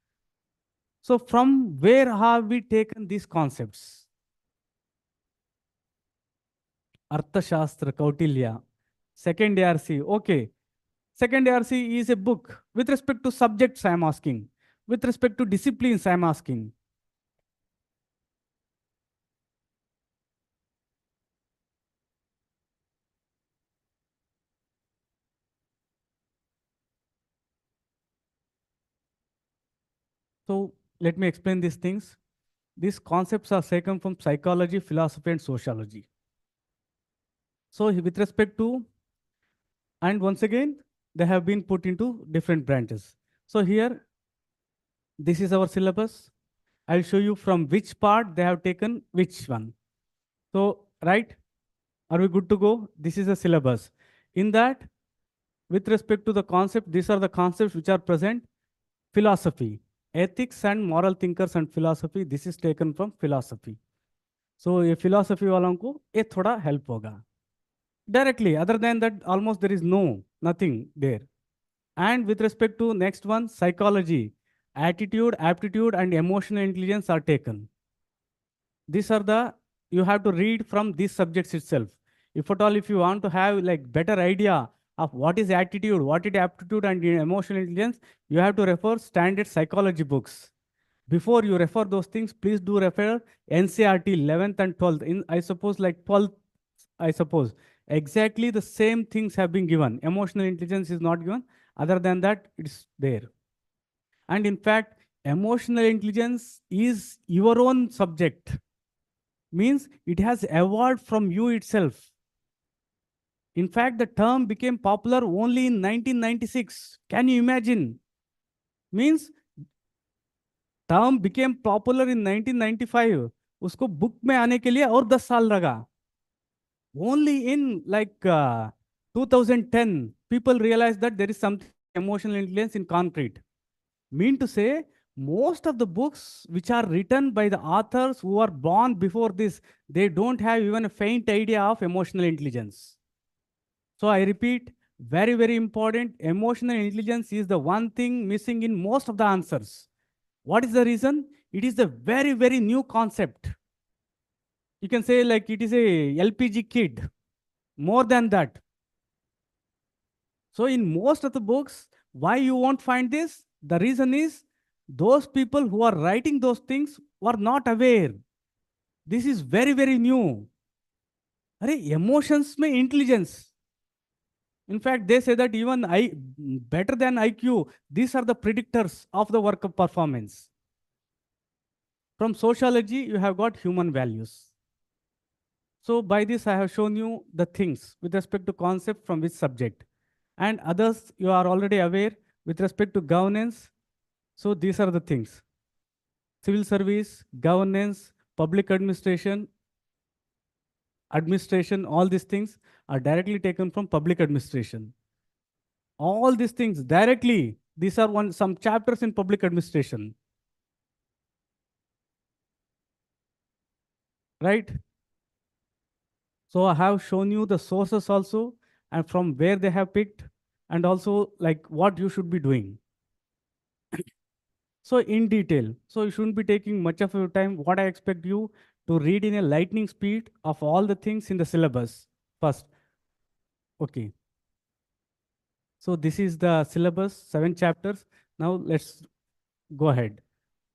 So from where have we taken these concepts? Arthashastra, Kautilya. Second ARC, okay. Second ARC is a book. With respect to subjects, I am asking. With respect to disciplines, I am asking. So let me explain these things. These concepts are taken from psychology, philosophy, and sociology. So with respect to, and once again, they have been put into different branches. So here, this is our syllabus. I'll show you from which part they have taken which one. So, right, are we good to go? This is a syllabus. In that, with respect to the concept, these are the concepts which are present. Philosophy, ethics and moral thinkers and philosophy, this is taken from philosophy. So ये philosophy वालों को ये थोड़ा help होगा. Directly, other than that, almost there is nothing there. And with respect to next one, psychology, attitude, aptitude, and emotional intelligence are taken. These are the, you have to read from these subjects itself. If at all, if you want to have like better idea of what is attitude, what is aptitude and emotional intelligence, you have to refer standard psychology books. Before you refer those things, please do refer NCRT 11th and 12th. In, I suppose like 12th, I suppose. Exactly the same things have been given. Emotional intelligence is not given. Other than that, it's there. And in fact, emotional intelligence is your own subject. Means it has evolved from you itself. In fact, the term became popular only in 1996. Can you imagine? Means term became popular in 1995. उसको book में आने के लिए और 10 साल लगा. Only in like 2010, people realized that there is something emotional intelligence in concrete. Mean to say, most of the books which are written by the authors who are born before this, they don't have even a faint idea of emotional intelligence. So I repeat, very, very important, emotional intelligence is the one thing missing in most of the answers. What is the reason? It is a very, very new concept. You can say like it is a LPG kid, more than that. So in most of the books, why you won't find this? The reason is those people who are writing those things were not aware. This is very, very new. अरे emotions में intelligence. In fact, they say that even better than IQ, these are the predictors of the work of performance. From sociology, you have got human values. So by this, I have shown you the things with respect to concept from which subject. And others, you are already aware with respect to governance. So these are the things. Civil service, governance, public administration, all these things are directly taken from public administration. All these things directly, these are some chapters in public administration. Right? So I have shown you the sources also and from where they have picked and also like what you should be doing. So in detail, so you shouldn't be taking much of your time. What I expect you to read in a lightning speed of all the things in the syllabus first. Okay. So this is the syllabus, 7 chapters. Now let's go ahead.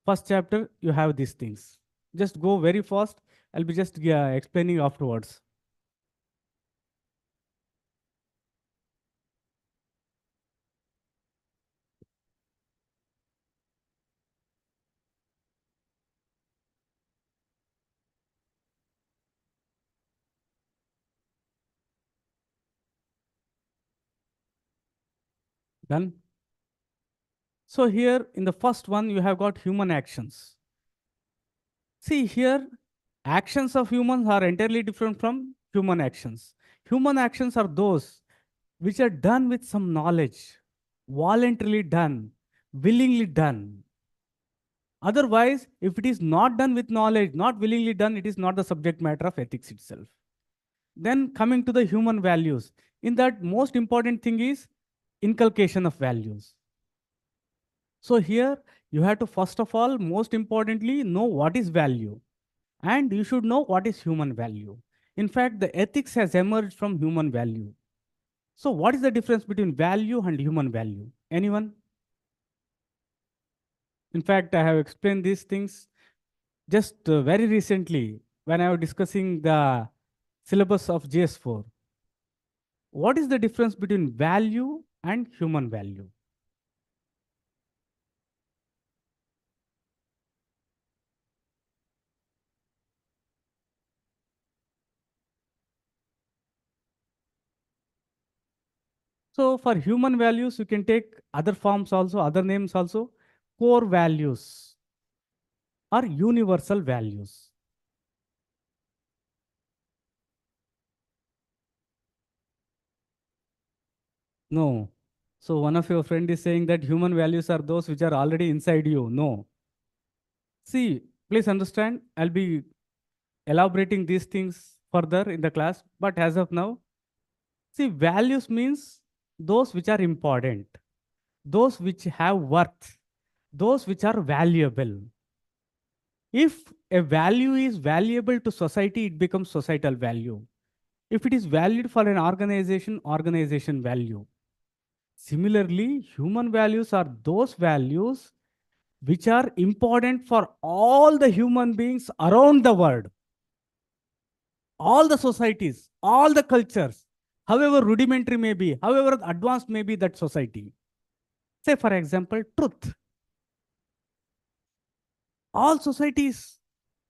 First chapter, you have these things. Just go very fast. I'll be just explaining afterwards. Done? So here in the first one, you have got human actions. See here, actions of humans are entirely different from human actions. Human actions are those which are done with some knowledge, voluntarily done, willingly done. Otherwise, if it is not done with knowledge, not willingly done, it is not the subject matter of ethics itself. Then coming to the human values. In that, most important thing is inculcation of values. So here, you have to first of all, most importantly, know what is value. And you should know what is human value. In fact, the ethics has emerged from human value. So what is the difference between value and human value? Anyone? In fact, I have explained these things just very recently when I was discussing the syllabus of GS4. What is the difference between value and human value? So for human values, you can take other forms also, other names also, core values or universal values. No. So one of your friend is saying that human values are those which are already inside you. No. See, please understand, I'll be elaborating these things further in the class, but as of now, see, values means those which are important, those which have worth, those which are valuable. If a value is valuable to society, it becomes societal value. If it is valued for an organization, organization value. Similarly, human values are those values which are important for all the human beings around the world, all the societies, all the cultures, however rudimentary may be, however advanced may be that society. Say, for example, truth. All societies,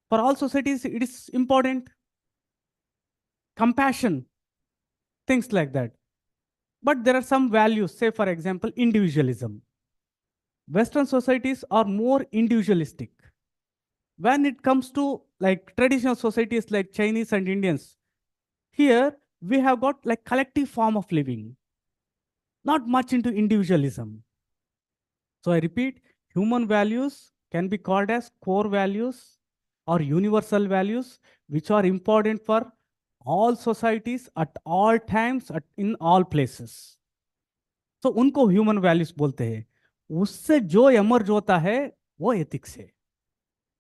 for all societies, it is important. Compassion, things like that. But there are some values, say, for example, individualism. Western societies are more individualistic. When it comes to like traditional societies like Chinese and Indians, here we have got like collective form of living, not much into individualism. So I repeat, human values can be called as core values or universal values, which are important for all societies at all times, in all places. So उनको human values बोलते हैं. उससे जो emerge होता है वो ethics है.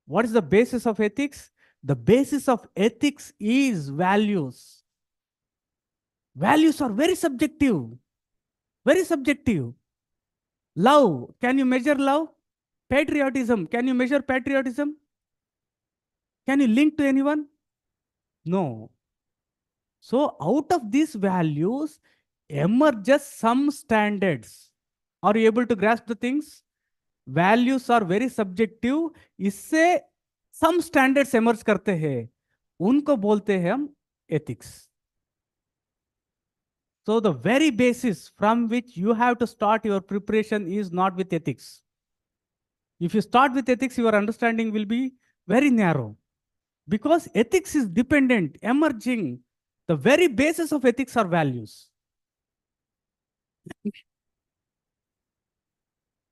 What is the basis of ethics? The basis of ethics is values. Values are very subjective. Very subjective. Love. Can you measure love? Patriotism. Can you measure patriotism? Can you link to anyone? No. So out of these values emerges some standards. Are you able to grasp the things? Values are very subjective. इससे some standards emerge करते हैं. उनको बोलते हैं हम ethics. So the very basis from which you have to start your preparation is not with ethics. If you start with ethics, your understanding will be very narrow. Because ethics is dependent, emerging. The very basis of ethics are values.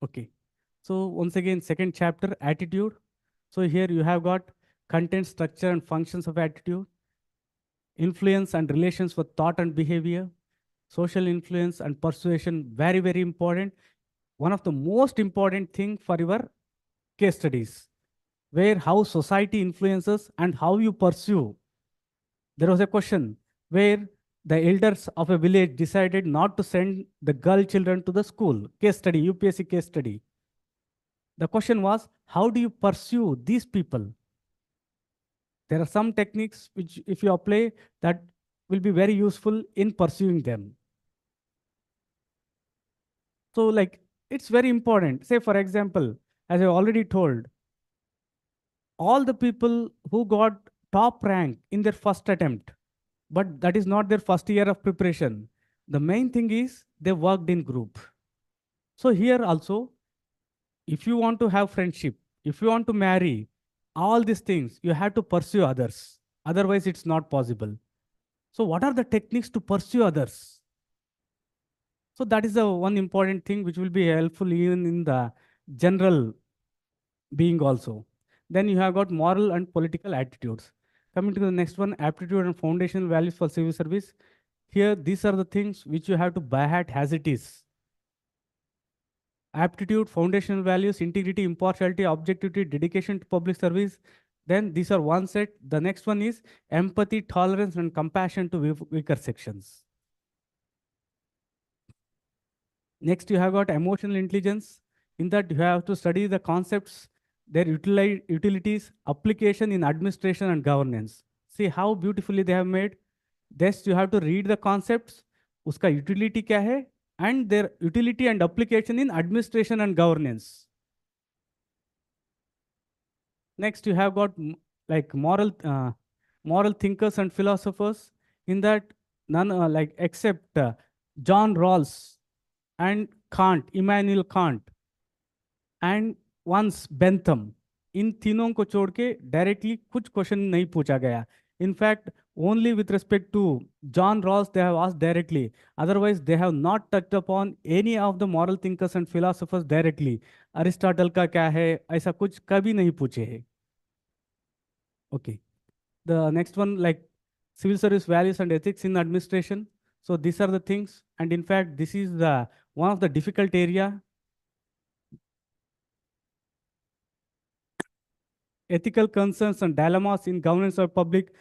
Okay. So once again, second chapter, attitude. So here you have got content, structure, and functions of attitude, influence and relations with thought and behavior, social influence and persuasion, very, very important. One of the most important thing for your case studies, where how society influences and how you pursue. There was a question where the elders of a village decided not to send the girl children to the school. Case study, UPSC case study. The question was, how do you pursue these people? There are some techniques which, if you apply, that will be very useful in pursuing them. So, like, it's very important. Say, for example, as I already told, all the people who got top rank in their first attempt, but that is not their first year of preparation. The main thing is they worked in group. So here also, if you want to have friendship, if you want to marry, all these things, you have to pursue others. Otherwise, it's not possible. So what are the techniques to pursue others? So that is the one important thing which will be helpful even in the general being also. Then you have got moral and political attitudes. Coming to the next one, aptitude and foundational values for civil service. Here, these are the things which you have to buy at as it is. Aptitude, foundational values, integrity, impartiality, objectivity, dedication to public service, Then these are one set. The next one is empathy, tolerance, and compassion to weaker sections. Next, you have got emotional intelligence. In that, you have to study the concepts, their utilities, application in administration and governance. See how beautifully they have made. Next, you have to read the concepts, uska utility kya hai, and their utility and application in administration and governance. Next, you have got like moral thinkers and philosophers. In that, none like except John Rawls and Kant, Immanuel Kant, and once Bentham, इन तीनों को छोड़ के directly कुछ question नहीं पूछा गया. In fact only with respect to John Rawls they have asked directly, otherwise they have not touched upon any of the moral thinkers and philosophers directly. Aristotle का क्या है ऐसा कुछ कभी नहीं पूछे है. Okay, the next one like civil service values and ethics in administration. So these are the things, and in fact this is the one of the difficult area. Ethical concerns and dilemmas in governance of public.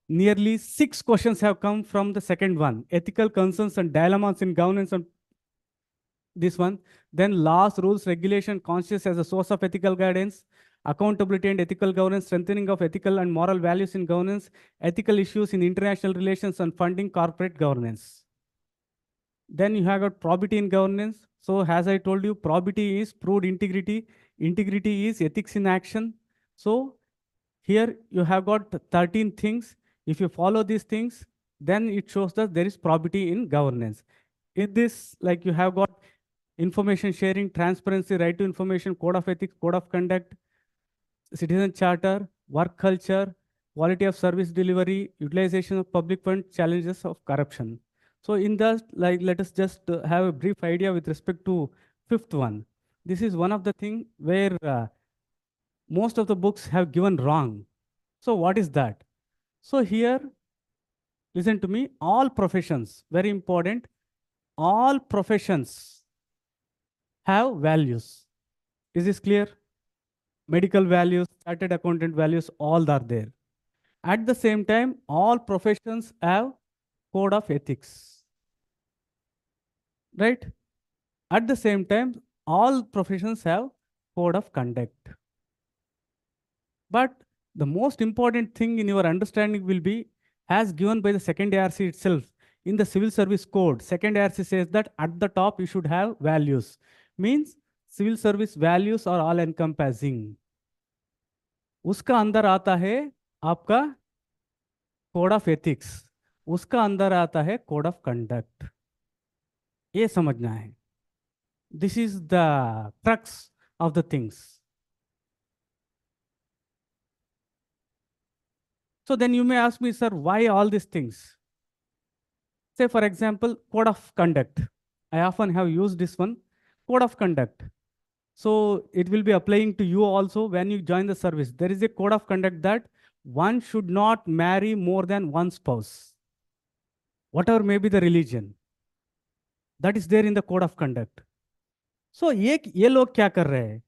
Nearly 6 questions have come from the second one. Ethical concerns and dilemmas in governance and this one. Then laws, rules, regulation, conscious as a source of ethical guidance, accountability and ethical governance, strengthening of ethical and moral values in governance, ethical issues in international relations and funding corporate governance. Then you have got probity in governance. So as I told you, probity is proved integrity. Integrity is ethics in action. So here you have got 13 things. If you follow these things, then it shows that there is probity in governance. In this, like you have got information sharing, transparency, right to information, code of ethics, code of conduct, citizen charter, work culture, quality of service delivery, utilization of public funds, challenges of corruption. So in that, like, let us just have a brief idea with respect to fifth one. This is one of the thing where most of the books have given wrong. So what is that? So here, listen to me, all professions, very important, all professions have values. Is this clear? Medical values, chartered accountant values, all are there. At the same time, all professions have code of ethics, right? At the same time, all professions have code of conduct. But the most important thing in your understanding will be, as given by the second ARC itself, in the civil service code, second ARC says that at the top you should have values. Means civil service values are all encompassing. उसका अंदर आता है आपका code of ethics, उसका अंदर आता है code of conduct. ये समझना है. This is the crux of the things. So then you may ask me, sir, why all these things? Say, for example, code of conduct. I often have used this one, code of conduct. So it will be applying to you also when you join the service. There is a code of conduct that one should not marry more than one spouse, whatever may be the religion. That is there in the code of conduct. So ये लोग क्या कर रहे हैं?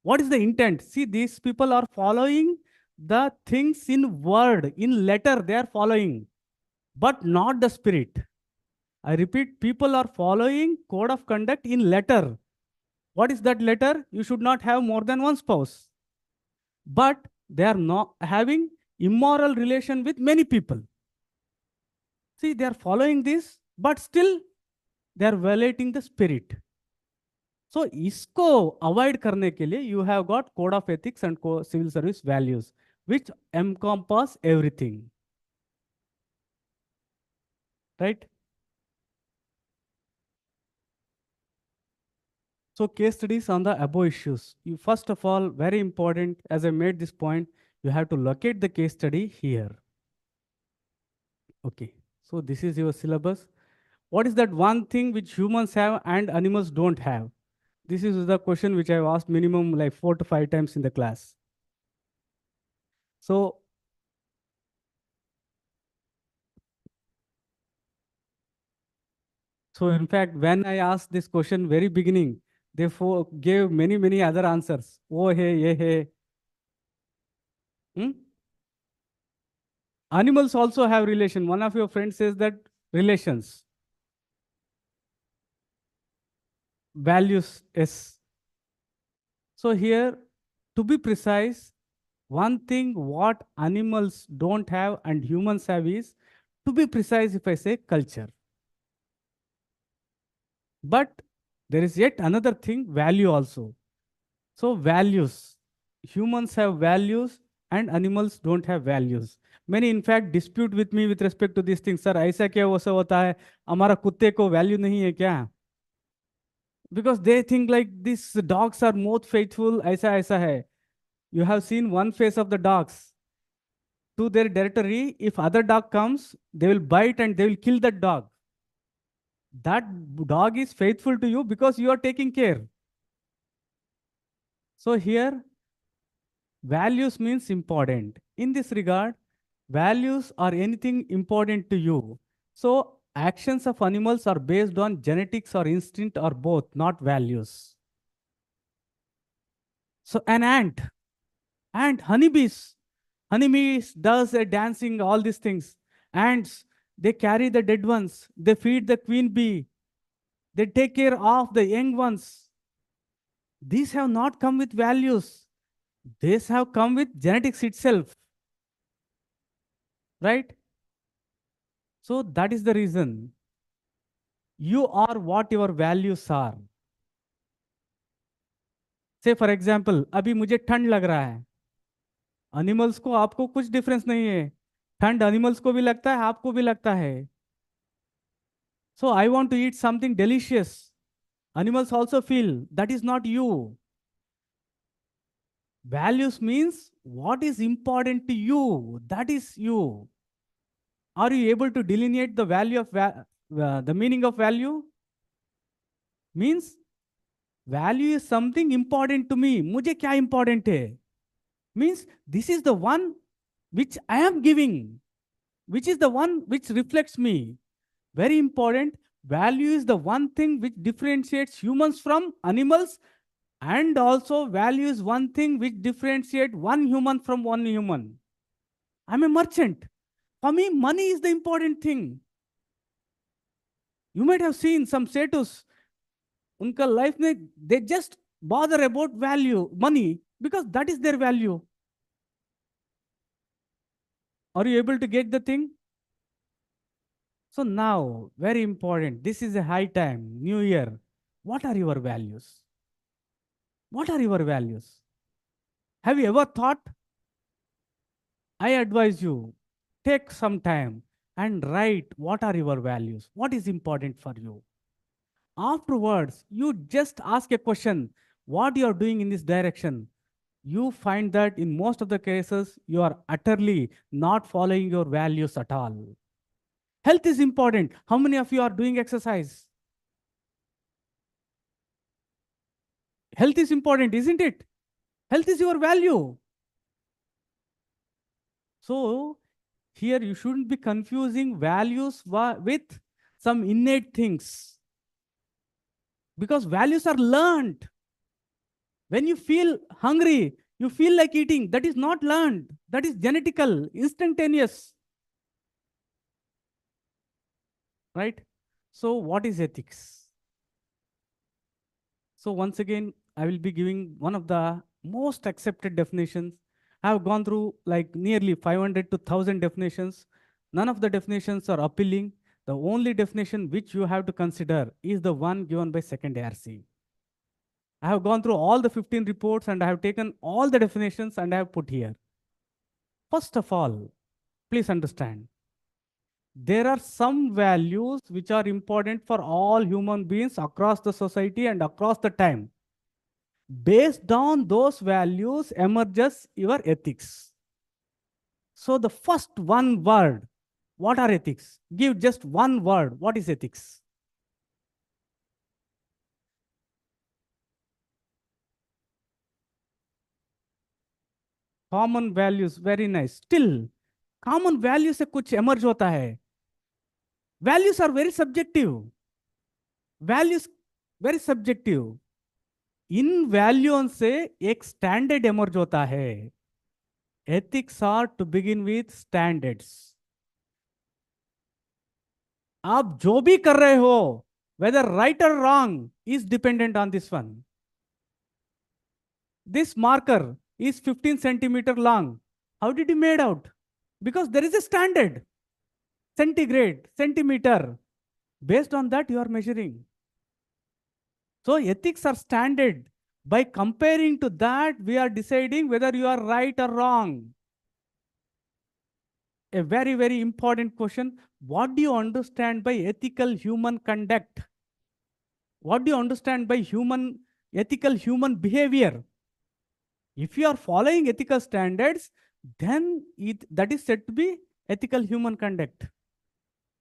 What is the intent? See, these people are following the things in word, in letter, they are following, but not the spirit. I repeat, people are following code of conduct in letter. What is that letter? You should not have more than one spouse. But they are not having immoral relation with many people. See, they are following this, but still they are violating the spirit. So इसको avoid करने के लिए you have got code of ethics and civil service values which encompass everything, right? So case studies on the above issues. You first of all, very important, as I made this point, you have to locate the case study here. Okay, so this is your syllabus. What is that one thing which humans have and animals don't have? This is the question which I've asked minimum like 4 to 5 times in the class. So in fact, when I asked this question very beginning, they gave many other answers. Oh, hey, yeah, hey. Hmm? Animals also have relation. One of your friends says that relations, values, yes. So here, to be precise, one thing what animals don't have and humans have is, to be precise, if I say culture. But there is yet another thing, value also. So values, humans have values and animals don't have values. Many in fact dispute with me with respect to these things. Sir, ऐसा क्या वैसा होता है? हमारा कुत्ते को value नहीं है क्या? Because they think like these dogs are most faithful. ऐसा ऐसा है. You have seen one face of the dogs. To their territory, if other dog comes, they will bite and they will kill that dog. That dog is faithful to you because you are taking care. So here, values means important. In this regard, values are anything important to you. So actions of animals are based on genetics or instinct or both, not values. So an ant, honeybees does a dancing, all these things. Ants, they carry the dead ones. They feed the queen bee. They take care of the young ones. These have not come with values. These have come with genetics itself, right? So that is the reason you are what your values are. से for example अभी मुझे ठंड लग रहा है, animals को आपको कुछ डिफरेंस नहीं है, ठंड एनिमल्स को भी लगता है, आपको भी लगता है. So I want to eat something delicious, animals also feel that is not you. Values means what is important to you, that is you. Are you able to delineate the value of the meaning of value? Means value is something important to me. मुझे क्या important है? Means this is the one which I am giving, which is the one which reflects me. Very important. Value is the one thing which differentiates humans from animals, and also value is one thing which differentiates one human from one human. I'm a merchant. For me, money is the important thing. You might have seen some status. Unka life mein, they just bother about value, money, because that is their value. Are you able to get the thing? So now, very important. This is a high time, New Year. What are your values? What are your values? Have you ever thought? I advise you, take some time and write what are your values? What is important for you? Afterwards, you just ask a question, what you are doing in this direction. You find that in most of the cases, you are utterly not following your values at all. Health is important. How many of you are doing exercise? Health is important, isn't it? Health is your value. So here you shouldn't be confusing values with some innate things, because values are learned. When you feel hungry, you feel like eating. That is not learned. That is genetical, instantaneous. Right? So what is ethics? So once again, I will be giving one of the most accepted definitions. I have gone through like nearly 500 to 1000 definitions. None of the definitions are appealing. The only definition which you have to consider is the one given by second ARC. I have gone through all the 15 reports and I have taken all the definitions and I have put here. First of all, please understand, there are some values which are important for all human beings across the society and across the time. Based on those values emerges your ethics. So the first one word, what are ethics? Give just one word. What is ethics? Common values, very nice. Still, common values से कुछ emerge होता है. Values are very subjective. Values very subjective. इन वैल्यूओं से एक standard emerge होता है. Ethics are to begin with standards. आप जो भी कर रहे हो, whether right or wrong, is dependent on this one. This marker is 15 centimeter long. How did you made out? Because there is a standard, centigrade, centimeter. Based on that, you are measuring. So ethics are standard. By comparing to that, we are deciding whether you are right or wrong. A very, very important question. What do you understand by ethical human conduct? What do you understand by ethical human behavior? If you are following ethical standards, then that is said to be ethical human conduct.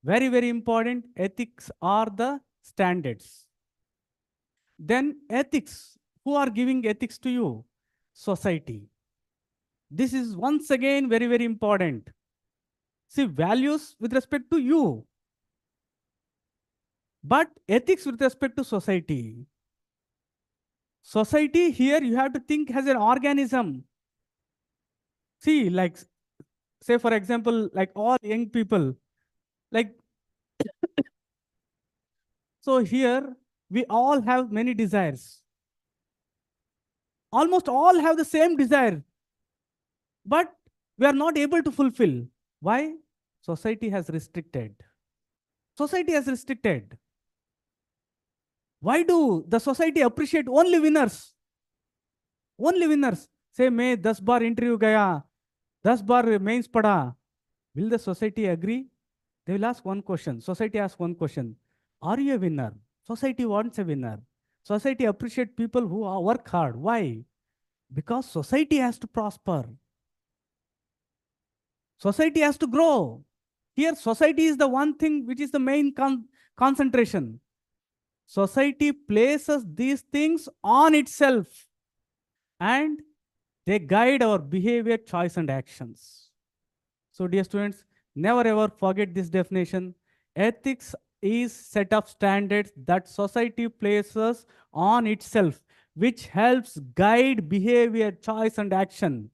Very, very important. Ethics are the standards. Then ethics. Who are giving ethics to you? Society. This is once again very, very important. See, values with respect to you, but ethics with respect to society. Society here you have to think as an organism. See, like, say for example, like all young people, like, so here we all have many desires. Almost all have the same desire, but we are not able to fulfill. Why? Society has restricted. Society has restricted. Why do the society appreciate only winners? Only winners. Say, मैं 10 बार interview गया, 10 बार mains पढ़ा. Will the society agree? They will ask one question. Society asks one question. Are you a winner? Society wants a winner. Society appreciates people who work hard. Why? Because society has to prosper. Society has to grow. Here, society is the one thing which is the main concentration. Society places these things on itself and they guide our behavior, choice, and actions. So, dear students, never ever forget this definition. Ethics is set of standards that society places on itself, which helps guide behavior, choice, and action.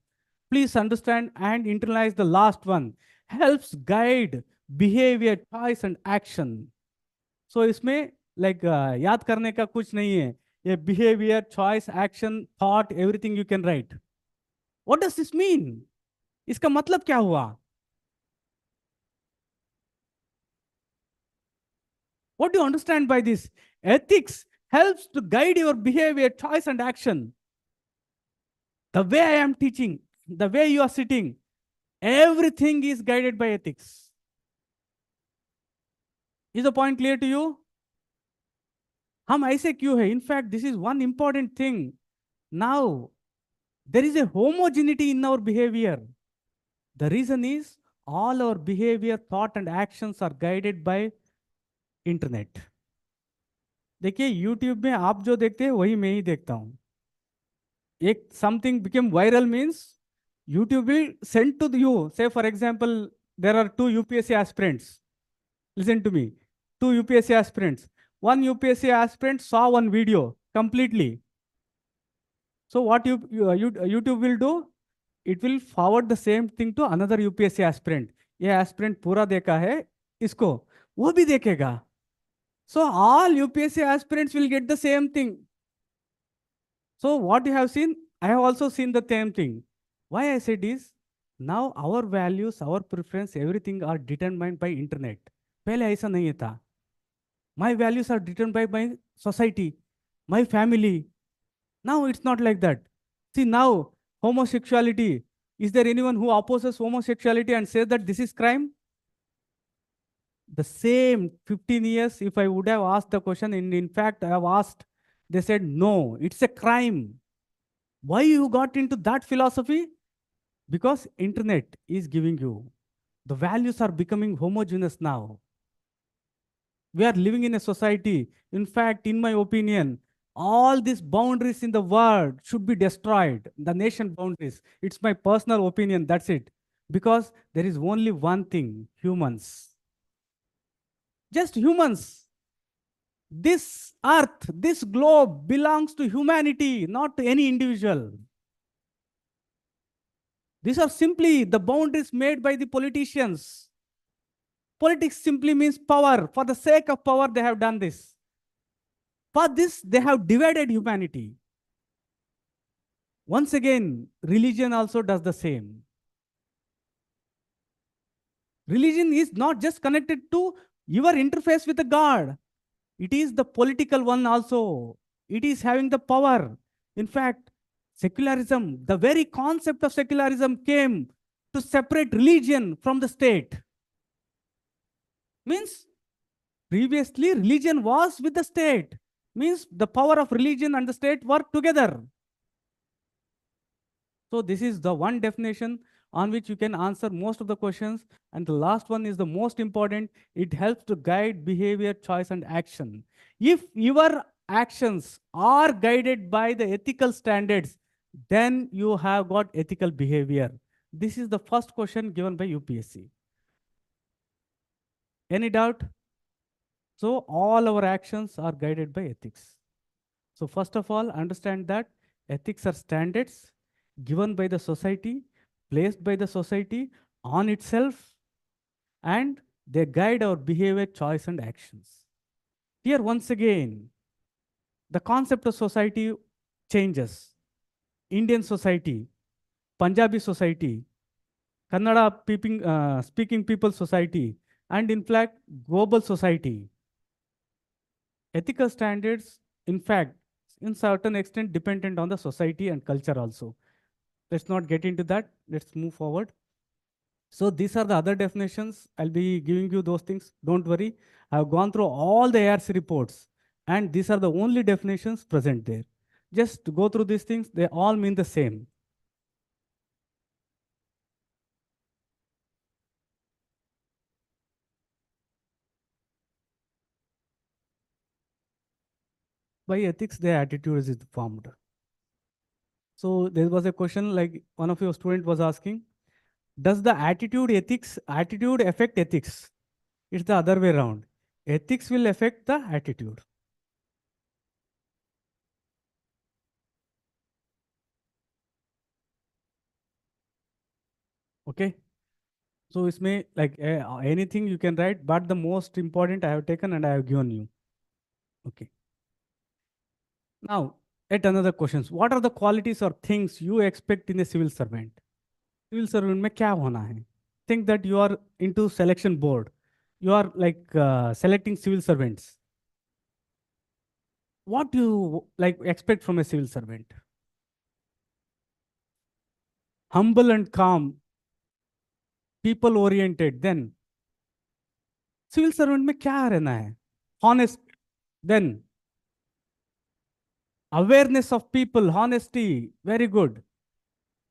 Please understand and internalize the last one. Helps guide behavior, choice, and action. So, इसमें like याद करने का कुछ नहीं है. ये behavior, choice, action, thought, everything you can write. What does this mean? इसका मतलब क्या हुआ? What do you understand by this? Ethics helps to guide your behavior, choice, and action. The way I am teaching, the way you are sitting, everything is guided by ethics. Is the point clear to you? हम ऐसे क्यों है? In fact, this is one important thing. Now, there is a homogeneity in our behavior. The reason is all our behavior, thought, and actions are guided by internet. देखिए YouTube में आप जो देखते हैं वही मैं ही देखता हूँ. एक something became viral means YouTube will send to you. Say for example, there are two UPSC aspirants. Listen to me. Two UPSC aspirants. One UPSC aspirant saw one video completely. So what YouTube will do? It will forward the same thing to another UPSC aspirant. ये aspirant पूरा देखा है, इसको वो भी देखेगा. So all UPSC aspirants will get the same thing. So what you have seen, I have also seen the same thing. Why I said is, now our values, our preference, everything are determined by internet. पहले ऐसा नहीं था. My values are determined by my society, my family. Now it's not like that. See now, homosexuality. Is there anyone who opposes homosexuality and says that this is crime? The same 15 years, if I would have asked the question, in fact, I have asked, they said, no, it's a crime. Why you got into that philosophy? Because internet is giving you. The values are becoming homogeneous now. We are living in a society. In fact, in my opinion, all these boundaries in the world should be destroyed. The nation boundaries. It's my personal opinion, that's it. Because there is only one thing, humans. Just humans. This earth, this globe belongs to humanity, not to any individual. These are simply the boundaries made by the politicians. Politics simply means power. For the sake of power, they have done this. For this, they have divided humanity. Once again, religion also does the same. Religion is not just connected to your interface with the God, it is the political one also. It is having the power. In fact, secularism, the very concept of secularism came to separate religion from the state. Means previously religion was with the state. Means the power of religion and the state work together. So this is the one definition on which you can answer most of the questions. And the last one is the most important. It helps to guide behavior, choice, and action. If your actions are guided by the ethical standards, then you have got ethical behavior. This is the first question given by UPSC. Any doubt? So all our actions are guided by ethics. So first of all, understand that ethics are standards given by the society, placed by the society on itself, and they guide our behavior, choice, and actions. Here, once again, the concept of society changes. Indian society, Punjabi society, Kannada speaking people society, and in fact, global society. Ethical standards, in fact, in certain extent dependent on the society and culture also. Let's not get into that. Let's move forward. So these are the other definitions. I'll be giving you those things. Don't worry. I've gone through all the ARC reports, and these are the only definitions present there. Just go through these things. They all mean the same. By ethics, their attitude is formed. So there was a question like one of your student was asking, does the attitude affect ethics? It's the other way around. Ethics will affect the attitude. Okay. So it's may like anything you can write, but the most important I have taken and I have given you. Okay. Now, at another questions. What are the qualities or things you expect in a civil servant? Civil servant में क्या होना है? Think that you are into selection board. You are like selecting civil servants. What do you like expect from a civil servant? Humble and calm, people oriented. Then civil servant में क्या रहना है? Honest. Then awareness of people, honesty. Very good.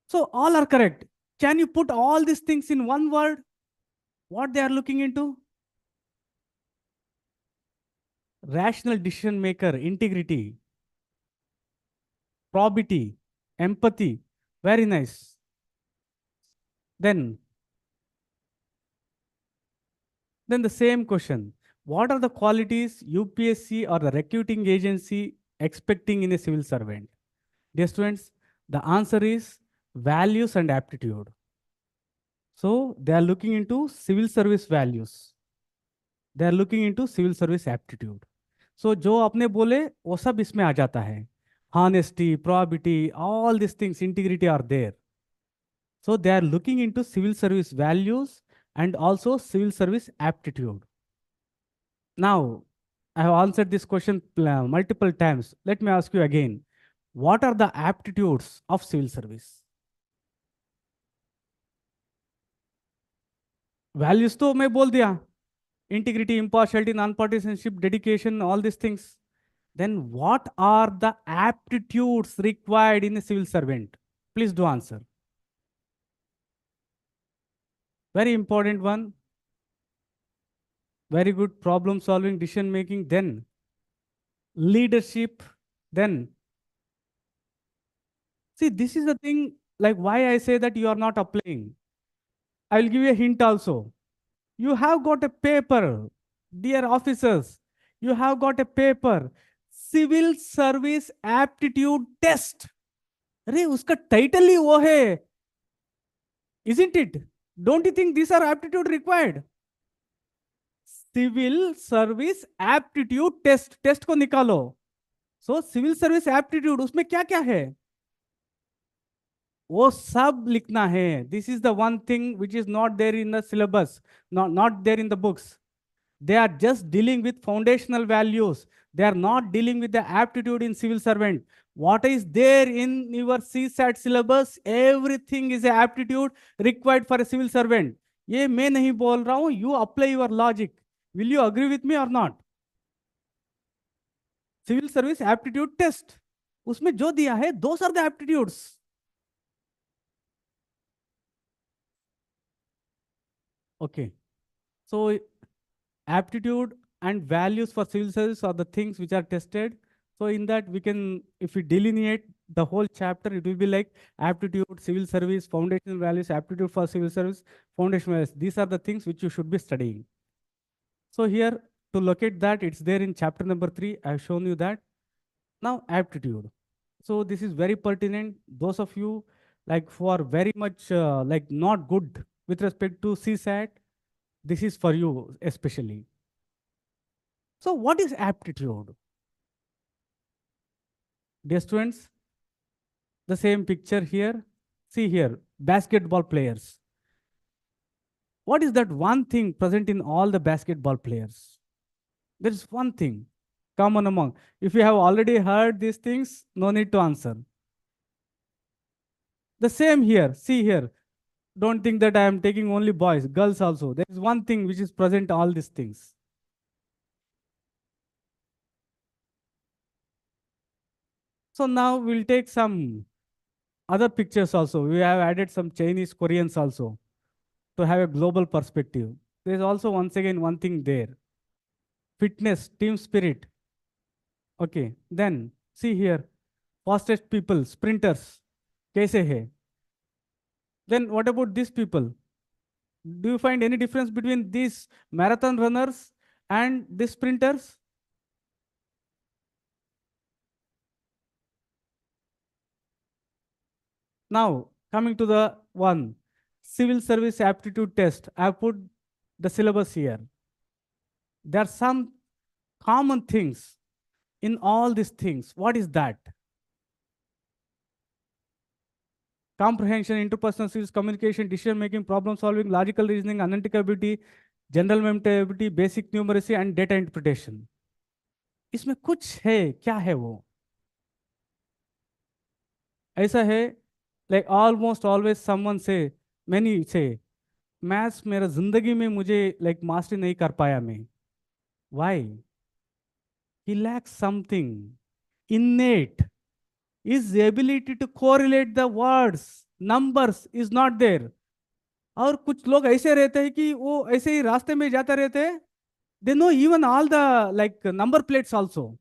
So all are correct. Can you put all these things in one word? What they are looking into? Rational decision maker, integrity, probity, empathy. Very nice. Then the same question. What are the qualities UPSC or the recruiting agency expecting in a civil servant? Dear students, the answer is values and aptitude. So they are looking into civil service values. They are looking into civil service aptitude. So जो आपने बोले वो सब इसमें आ जाता है. Honesty, probity, all these things, integrity are there. So they are looking into civil service values and also civil service aptitude. Now, I have answered this question multiple times. Let me ask you again. What are the aptitudes of civil service? Values तो मैं बोल दिया. Integrity, impartiality, non-partisanship, dedication, all these things. Then what are the aptitudes required in a civil servant? Please do answer. Very important one. Very good problem solving, decision making. Then leadership. Then see, this is the thing like why I say that you are not applying. I will give you a hint also. You have got a paper, dear officers. You have got a paper, civil service aptitude test. अरे उसका title ही वो है Isn't it? Don't you think these are aptitude required? Civil service aptitude test, test को निकालो. So civil service aptitude, उसमें क्या क्या है वो सब लिखना है. This is the one thing which is not there in the syllabus, not there in the books. They are just dealing with foundational values. They are not dealing with the aptitude in civil servant. What is there in your CSAT syllabus? Everything is a aptitude required for a civil servant. ये मैं नहीं बोल रहा हूं. You apply your logic. Will you agree with me or not? Civil service aptitude test. उसमें जो दिया है, those are the aptitudes. Okay. So aptitude and values for civil service are the things which are tested. So in that we can, if we delineate the whole chapter, it will be like aptitude, civil service, foundational values, aptitude for civil service, foundational values. These are the things which you should be studying. So here to locate that, it's there in chapter number 3. I've shown you that. Now aptitude. So this is very pertinent. Those of you like who are very much like not good with respect to CSAT, this is for you especially. So what is aptitude? Dear students, the same picture here. See here, basketball players. What is that one thing present in all the basketball players? There is one thing common among. If you have already heard these things, no need to answer. The same here. See here. Don't think that I am taking only boys, girls also. There is one thing which is present all these things. So now we'll take some other pictures also. We have added some Chinese, Koreans also to have a global perspective. There is also once again one thing there. Fitness, team spirit. Okay, then see here, fastest people, sprinters. Kaise hai? Then what about these people? Do you find any difference between these marathon runners and these sprinters? Now, coming to the one, civil service aptitude test. I have put the syllabus here. There are some common things in all these things. What is that? Comprehension, interpersonal skills, communication, decision making, problem solving, logical reasoning, analytical ability, general memory ability, basic numeracy and data interpretation. इसमें कुछ है, क्या है वो? ऐसा है, like almost always someone से, many से, मैथ्स मेरा जिंदगी में मुझे लाइक मास्टरी नहीं कर पाया मैं. Why? He lakhs something innate. His ability to correlate the words, numbers is not there. और कुछ लोग ऐसे रहते हैं कि वो ऐसे ही रास्ते में जाते रहते हैं. They know even all the like number plates also.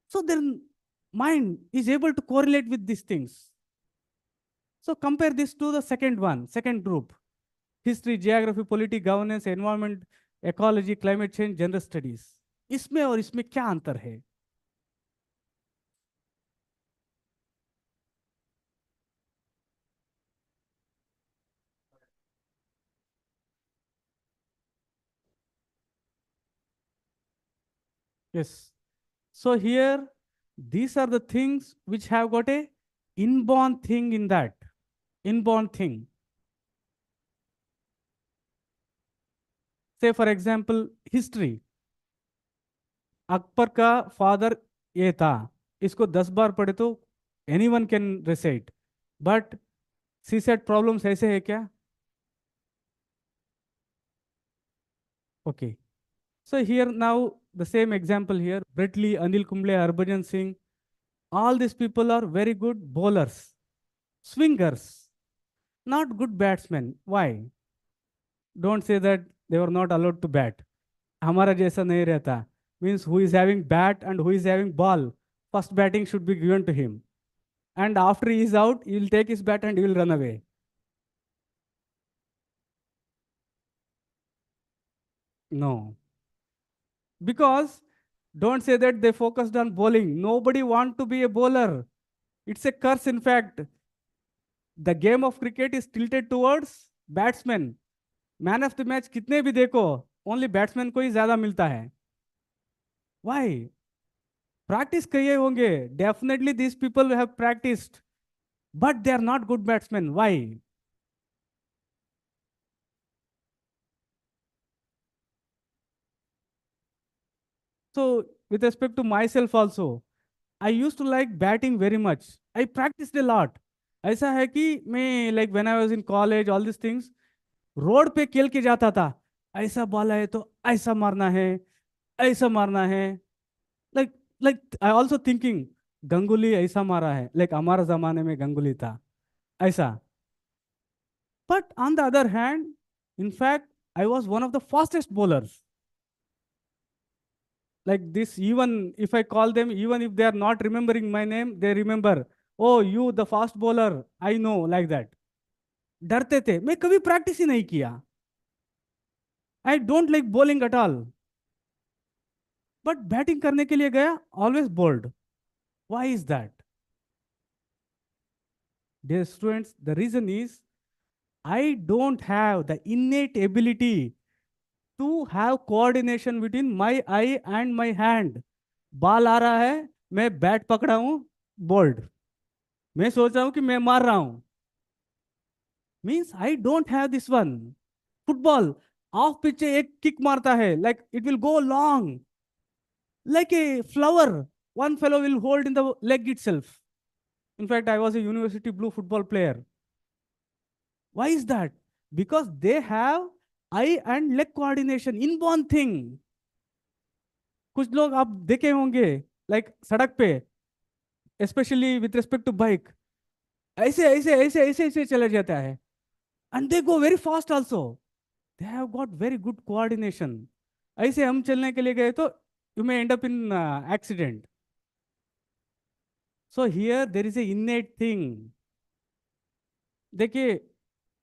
So their mind is able to correlate with these things. So compare this to the second one, second group. History, geography, politics, governance, environment, ecology, climate change, gender studies. इसमें और इसमें क्या अंतर है? Yes. So here, these are the things which have got a inborn thing in that. Inborn thing. Say for example, history. Akbar का father ये था. इसको 10 बार पढ़े तो anyone can recite. But CSAT problems ऐसे है क्या? Okay. So here now the same example here. Brett Lee, Anil Kumble, Harbhajan Singh. All these people are very good bowlers, swingers, not good batsmen. Why? Don't say that they were not allowed to bat. हमारा जैसा नहीं रहता. Means who is having bat and who is having ball, first batting should be given to him. And after he is out, he will take his bat and he will run away. No. Because don't say that they focused on bowling. Nobody want to be a bowler. It's a curse in fact. The game of cricket is tilted towards batsman. Man of the match कितने भी देखो, only batsman को ही ज्यादा मिलता है. Y? Practice किए होंगे, definitely these people have practised, but they are not good batsman. Why? So, with respect to myself also, I used to like batting very much. I practiced a lot. ऐसा है कि मैं like when I was in college all this things, road पे खेल के जाता था. ऐसा बॉल है तो ऐसा मारना है, ऐसा मारना है. Like like I also thinking Ganguly ऐसा मारा है, लाइक हमारा जमाने में गंगुली था ऐसा. But on the other hand, in fact, I was one of the fastest bowlers. Like this, even if I call them, even if they are not remembering my name, they remember, oh, you, the fast bowler, I know, like that. डरते थे, मैं कभी practice ही नहीं किया. I don't like bowling at all, but batting करने के लिए गया, always bowled. Why is that? Dear students, the reason is I don't have the innate ability to have coordination between my eye and my hand. Ball आ रहा है, मैं bat पकड़ा हूं, बोल्ड. मैं सोच रहा हूं कि मैं मार रहा हूं. Means I don't have this one. Football of pitch एक किक मारता है, like it will go long like a flower. One fellow will hold in the leg itself. In fact, I was a university blue football player. Why is that? Because they have eye and leg coordination, inborn thing. कुछ लोग आप देखे होंगे like सड़क पे, specially with respect to bike, ऐसे ऐसे ऐसे ऐसे ऐसे चले जाता है. And they go very fast also. They have got very good coordination. ऐसे हम चलने के लिए गए तो you may end up in accident. So here there is a innate thing. देखिए,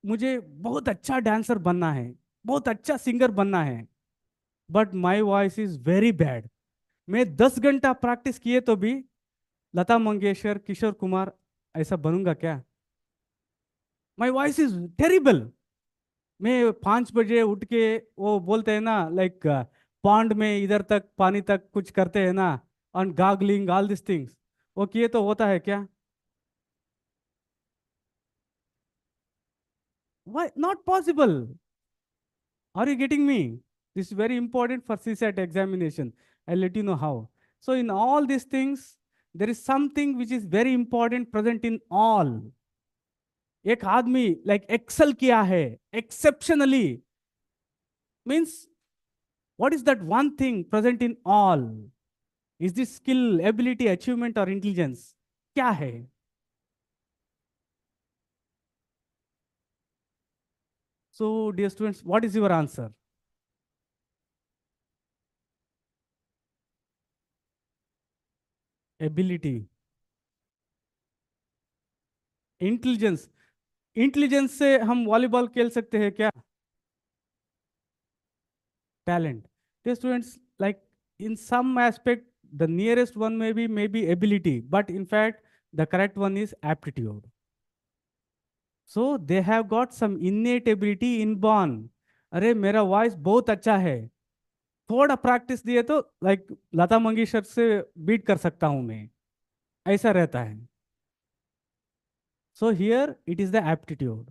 मुझे बहुत अच्छा डांसर बनना है, बहुत अच्छा सिंगर बनना है, but my voice is very bad. मैं 10 घंटा प्रैक्टिस किए तो भी लता मंगेशकर, किशोर कुमार ऐसा बनूंगा क्या? My voice is terrible. मैं 5 बजे उठ के, वो बोलते हैं ना लाइक पॉन्ड में इधर तक पानी तक कुछ करते हैं ना, on googling all this things, वो किए तो होता है क्या? Why not possible? Are you getting me? This is very important for CSAT examination. I'll let you know how. So in all these things, there is something which is very important present in all. एक आदमी like excel किया है exceptionally, means what is that one thing present in all? Is this skill, ability, achievement or intelligence? क्या है? So dear students, what is your answer? Ability, intelligence. Intelligence से हम volleyball खेल सकते हैं क्या? Talent. Dear students, like in some aspect, the nearest one may be ability, but in fact, the correct one is aptitude. So they have got some innate ability inborn. अरे मेरा voice बहुत अच्छा है, थोड़ा प्रैक्टिस दिए तो like Lata Mangeshkar से beat कर सकता हूं मैं, ऐसा रहता है. So here it is the aptitude.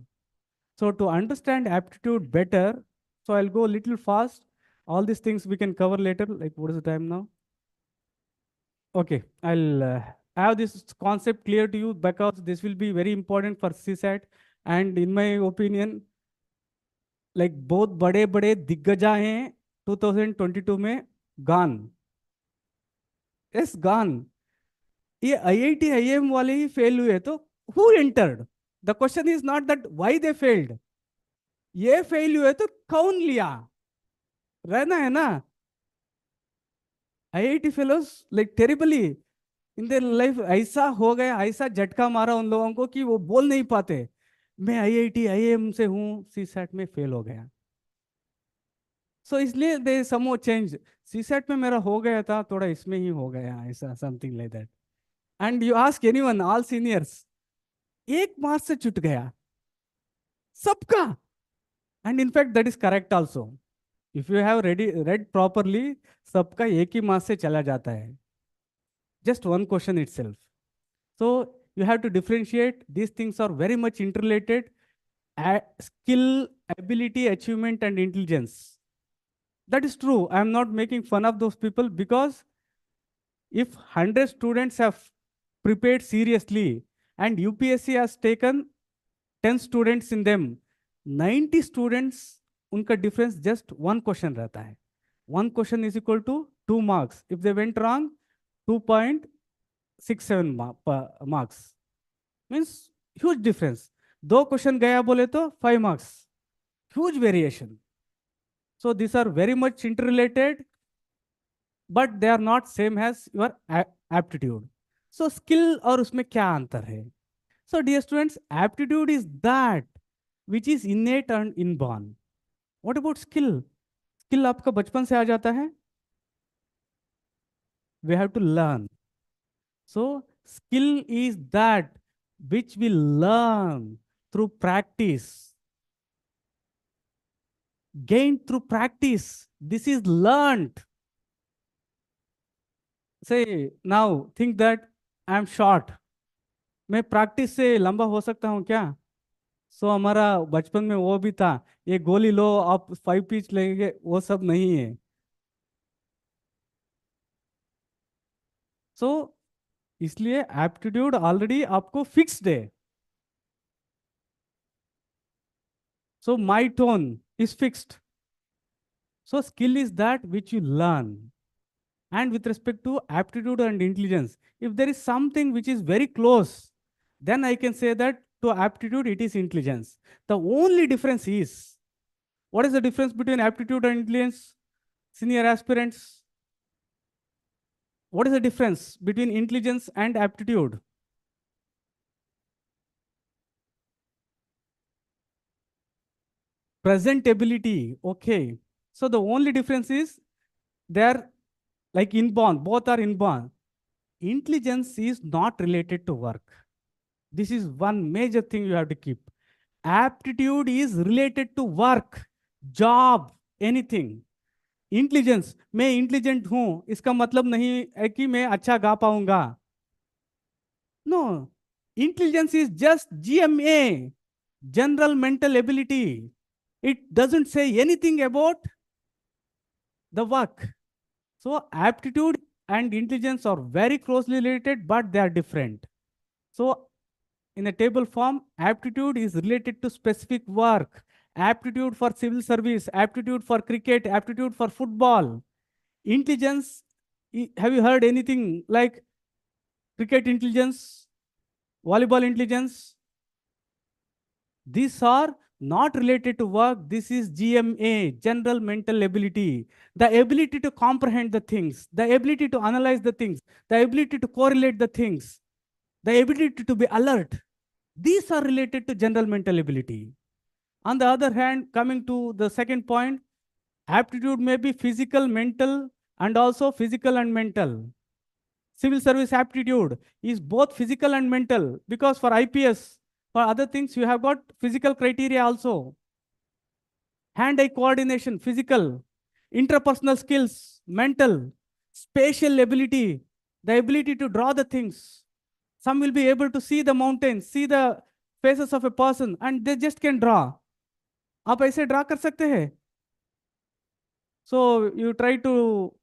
So to understand aptitude better, so I'll go a little fast. All these things we can cover later. Like what is the time now? Okay, I'll have this concept clear to you because this will be very important for CSAT. And in my opinion, like बहुत बड़े बड़े दिग्गजा हैं 2022 में gone. Yes, gone. ये IIT IIM वाले ही fail हुए तो who entered? The question is not that why they failed. ये फेल हुए तो कौन लिया? रहना है ना. IIT fellows like terribly in their life ऐसा हो गया, ऐसा झटका मारा उन लोगों को कि वो बोल नहीं पाते. मैं IIT IIM से हूँ, CSAT में फेल हो गया. सो इसलिए दे समो चेंज. CSAT में मेरा हो गया था, थोड़ा इसमें ही हो गया, ऐसा something like that. And you ask anyone, all seniors, एक मार्क्स से छूट गया सबका. And in fact that is correct also. If you have read properly, सबका एक ही मार्क्स से चला जाता है. Just one question itself. So you have to differentiate. These things are very much interrelated. Skill, ability, achievement, and intelligence. That is true. I am not making fun of those people, because if 100 students have prepared seriously and UPSC has taken 10 students in them, 90 students, उनका difference just one question रहता है. One question is equal to 2 marks. If they went wrong, 2.67 marks. Means huge difference. 2 question गया बोले तो 5 marks. Huge variation. So these are very much interrelated, but they are not same as your aptitude. So skill और उसमें क्या अंतर है? So dear students, aptitude is that which is innate and inborn. What about skill? Skill आपका बचपन से आ जाता है. We have to learn. So skill is that which we learn through practice. Gained through practice. This is learned. Say now think that I am short. मैं practice से लंबा हो सकता हूँ क्या? सो हमारा बचपन में वो भी था, ये गोली लो आप 5 पिच लेंगे, वो सब नहीं है. सो इसलिए एप्टीट्यूड ऑलरेडी आपको फिक्स्ड है. So my tone is fixed. So skill is that which you learn. And with respect to aptitude and intelligence, if there is something which is very close, then I can say that to aptitude it is intelligence. The only difference is, what is the difference between aptitude and intelligence? Senior aspirants, what is the difference between intelligence and aptitude? Presentability. Okay. So the only difference is they are like inborn, both are inborn. Intelligence is not related to work. This is one major thing you have to keep. Aptitude is related to work, job, anything. Intelligence, मैं intelligent हूं इसका मतलब नहीं है कि मैं अच्छा गा पाऊंगा. No, intelligence is just GMA, general mental ability. It doesn't say anything about the work. So aptitude and intelligence are very closely related, but they are different. So in a table form, aptitude is related to specific work. Aptitude for civil service, aptitude for cricket, aptitude for football. Intelligence, have you heard anything like cricket intelligence, volleyball intelligence? These are not related to work. This is GMA, general mental ability. The ability to comprehend the things, the ability to analyze the things, the ability to correlate the things, the ability to be alert. These are related to general mental ability. On the other hand, coming to the second point, aptitude may be physical, mental, and also physical and mental. Civil service aptitude is both physical and mental, because for IPS, for other things, you have got physical criteria also. Hand-eye coordination, physical. Interpersonal skills, mental. Spatial ability, the ability to draw the things. Some will be able to see the mountains, see the faces of a person, and they just can draw. आप ऐसे draw कर सकते हैं? So you try to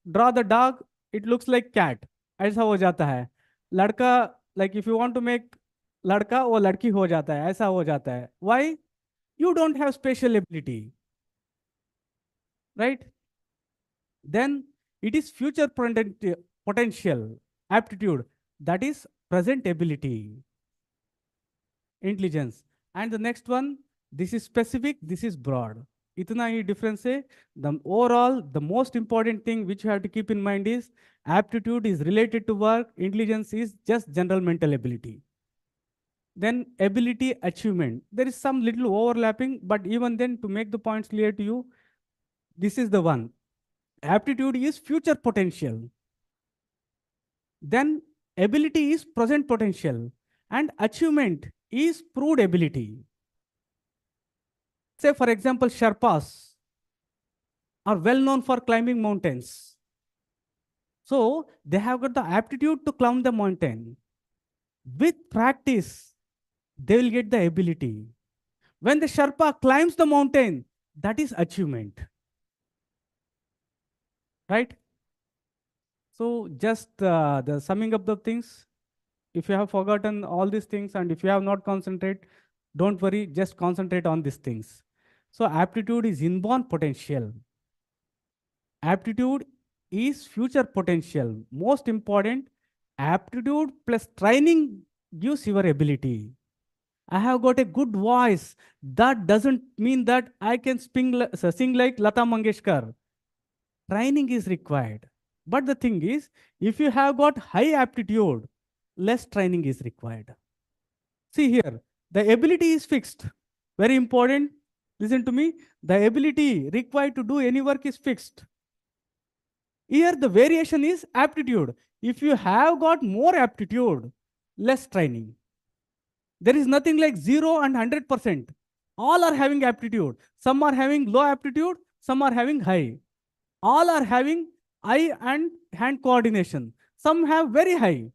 draw the dog, it looks like cat. ऐसा हो जाता है. लड़का, like if you want to make लड़का, वो लड़की हो जाता है, ऐसा हो जाता है. Why? You don't have spatial ability, right? Then it is future potential aptitude, that is present ability, intelligence. And the next one, this is specific, this is broad. इतना ही difference है. The overall, the most important thing which you have to keep in mind is aptitude is related to work, intelligence is just general mental ability. Then ability, achievement. There is some little overlapping, but even then, to make the points clear to you, this is the one. Aptitude is future potential. Then ability is present potential. And achievement is proved ability. Say, for example, Sherpas are well known for climbing mountains. So they have got the aptitude to climb the mountain. With practice, they will get the ability. When the Sherpa climbs the mountain, that is achievement, right? So just the summing up the things. If you have forgotten all these things and if you have not concentrate, don't worry, just concentrate on these things. So aptitude is inborn potential. Aptitude is future potential. Most important, aptitude plus training gives your ability. I have got a good voice. That doesn't mean that I can sing like Lata Mangeshkar. Training is required. But the thing is, if you have got high aptitude, less training is required. See here, the ability is fixed. Very important. Listen to me. The ability required to do any work is fixed. Here, the variation is aptitude. If you have got more aptitude, less training. There is nothing like 0 and 100%. All are having aptitude. Some are having low aptitude, some are having high. All are having eye and hand coordination. Some have very high.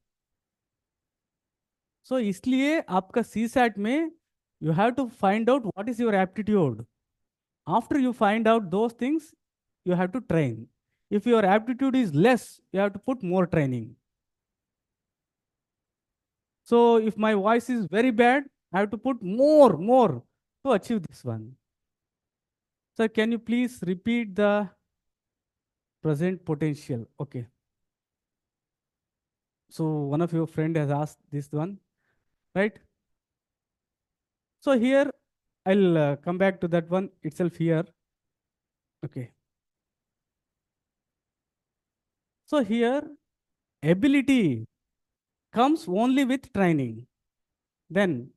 So इसलिए आपका CSAT में you have to find out what is your aptitude. After you find out those things, you have to train. If your aptitude is less, you have to put more training. So if my voice is very bad, I have to put more to achieve this one. So can you please repeat the present potential? Okay. So one of your friend has asked this one, right? So here I'll come back to that one itself here. Okay. So here ability comes only with training. Then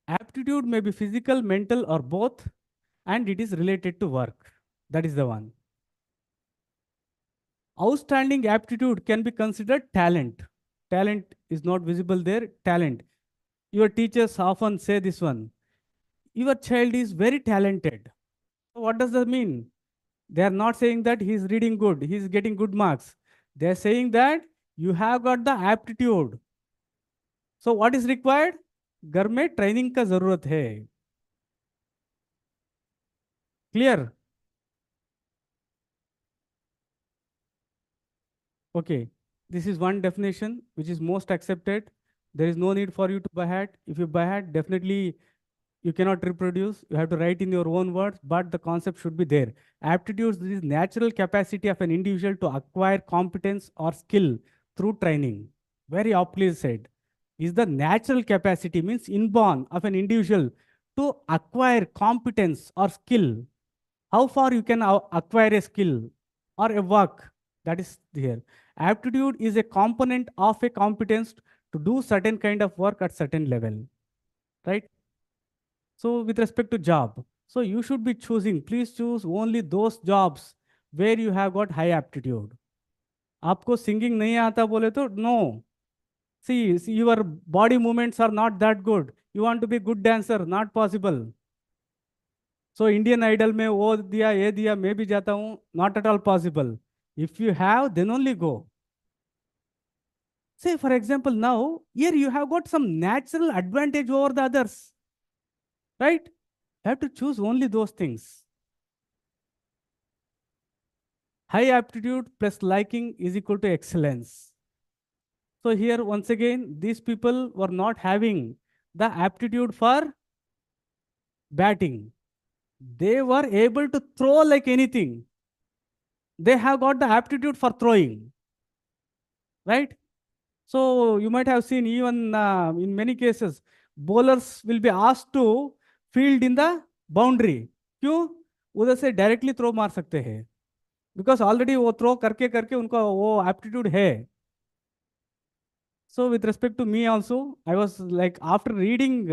aptitude may be physical, mental, or both, and it is related to work. That is the one. Outstanding aptitude can be considered talent. Talent is not visible there. Talent. Your teachers often say this one. Your child is very talented. What does that mean? They are not saying that he is reading good, he is getting good marks. They are saying that you have got the aptitude. So what is required? घर में training का जरूरत है. Clear? Okay. This is one definition which is most accepted. There is no need for you to buy hat. If you buy hat, definitely you cannot reproduce. You have to write in your own words, but the concept should be there. Aptitudes is natural capacity of an individual to acquire competence or skill through training. Very aptly said. Is the natural capacity means inborn of an individual to acquire competence or skill. How far you can acquire a skill or a work, that is here. Aptitude is a component of a competence to do certain kind of work at certain level, right? So with respect to job, so you should be choosing, please choose only those jobs where you have got high aptitude. आपको singing नहीं आता बोले तो no. See, your body movements are not that good. You want to be good dancer, not possible. So Indian Idol में वो दिया ये दिया मैं भी जाता हूँ, not at all possible. If you have, then only go. Say for example now, here you have got some natural advantage over the others, right? You have to choose only those things. High aptitude plus liking is equal to excellence. So here once again, these people were not having the aptitude for batting. They were able to throw like anything. They have got the aptitude for throwing, right? So you might have seen even in many cases, bowlers will be asked to field in the boundary. क्यों? उधर से directly throw मार सकते हैं. Because already वो throw करके करके उनका वो aptitude है. So with respect to me also, I was like after reading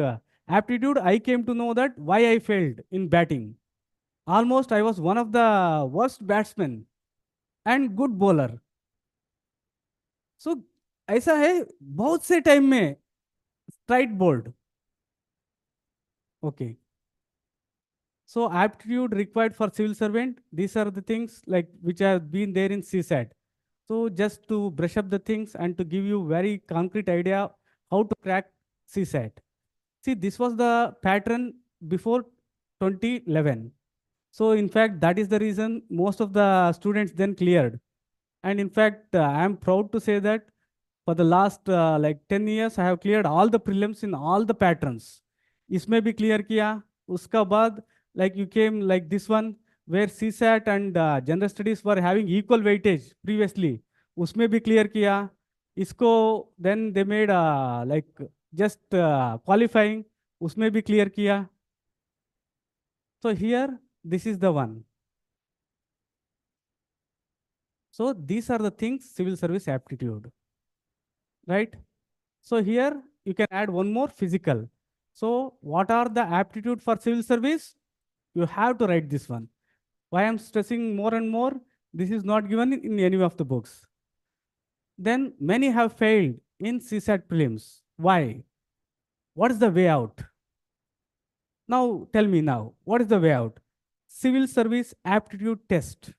aptitude, I came to know that why I failed in batting. Almost I was one of the worst batsmen and good bowler. So ऐसा है बहुत से time में straight bowled Okay. So aptitude required for civil servant, these are the things like which have been there in CSAT. So just to brush up the things and to give you very concrete idea how to crack CSAT. See, this was the pattern before 2011. So in fact, that is the reason most of the students then cleared. And in fact, I am proud to say that for the last like 10 years, I have cleared all the prelims in all the patterns. इसमें भी clear किया. उसका बाद like you came like this one where CSAT and general studies were having equal weightage previously. उसमें भी clear किया. इसको then they made like just qualifying. उसमें भी clear किया. So here this is the one. So these are the things civil service aptitude, right? So here you can add one more physical. So what are the aptitude for civil service? You have to write this one. Why I'm stressing more and more? This is not given in any of the books. Then many have failed in CSAT prelims. Why? What is the way out? Now tell me now, what is the way out? Civil service aptitude test.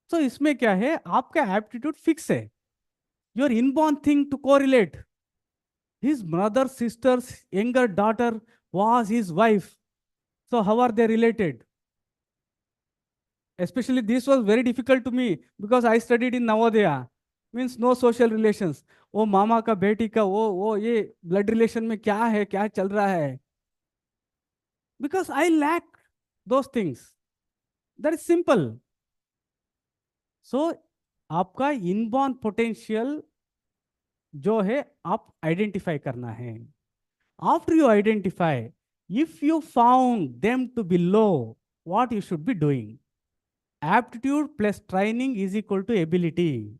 So इसमें क्या है? आपका aptitude fix है. Your inborn thing to correlate. His mother, sister's younger daughter was his wife. So how are they related? Especially this was very difficult to me because I studied in Navodaya. Means no social relations. वो मामा का बेटी का वो ये blood relation में क्या है क्या चल रहा है? Because I lack those things. That is simple. So आपका inborn potential जो है आप identify करना है. After you identify, if you found them to be low, what you should be doing? Aptitude plus training is equal to ability.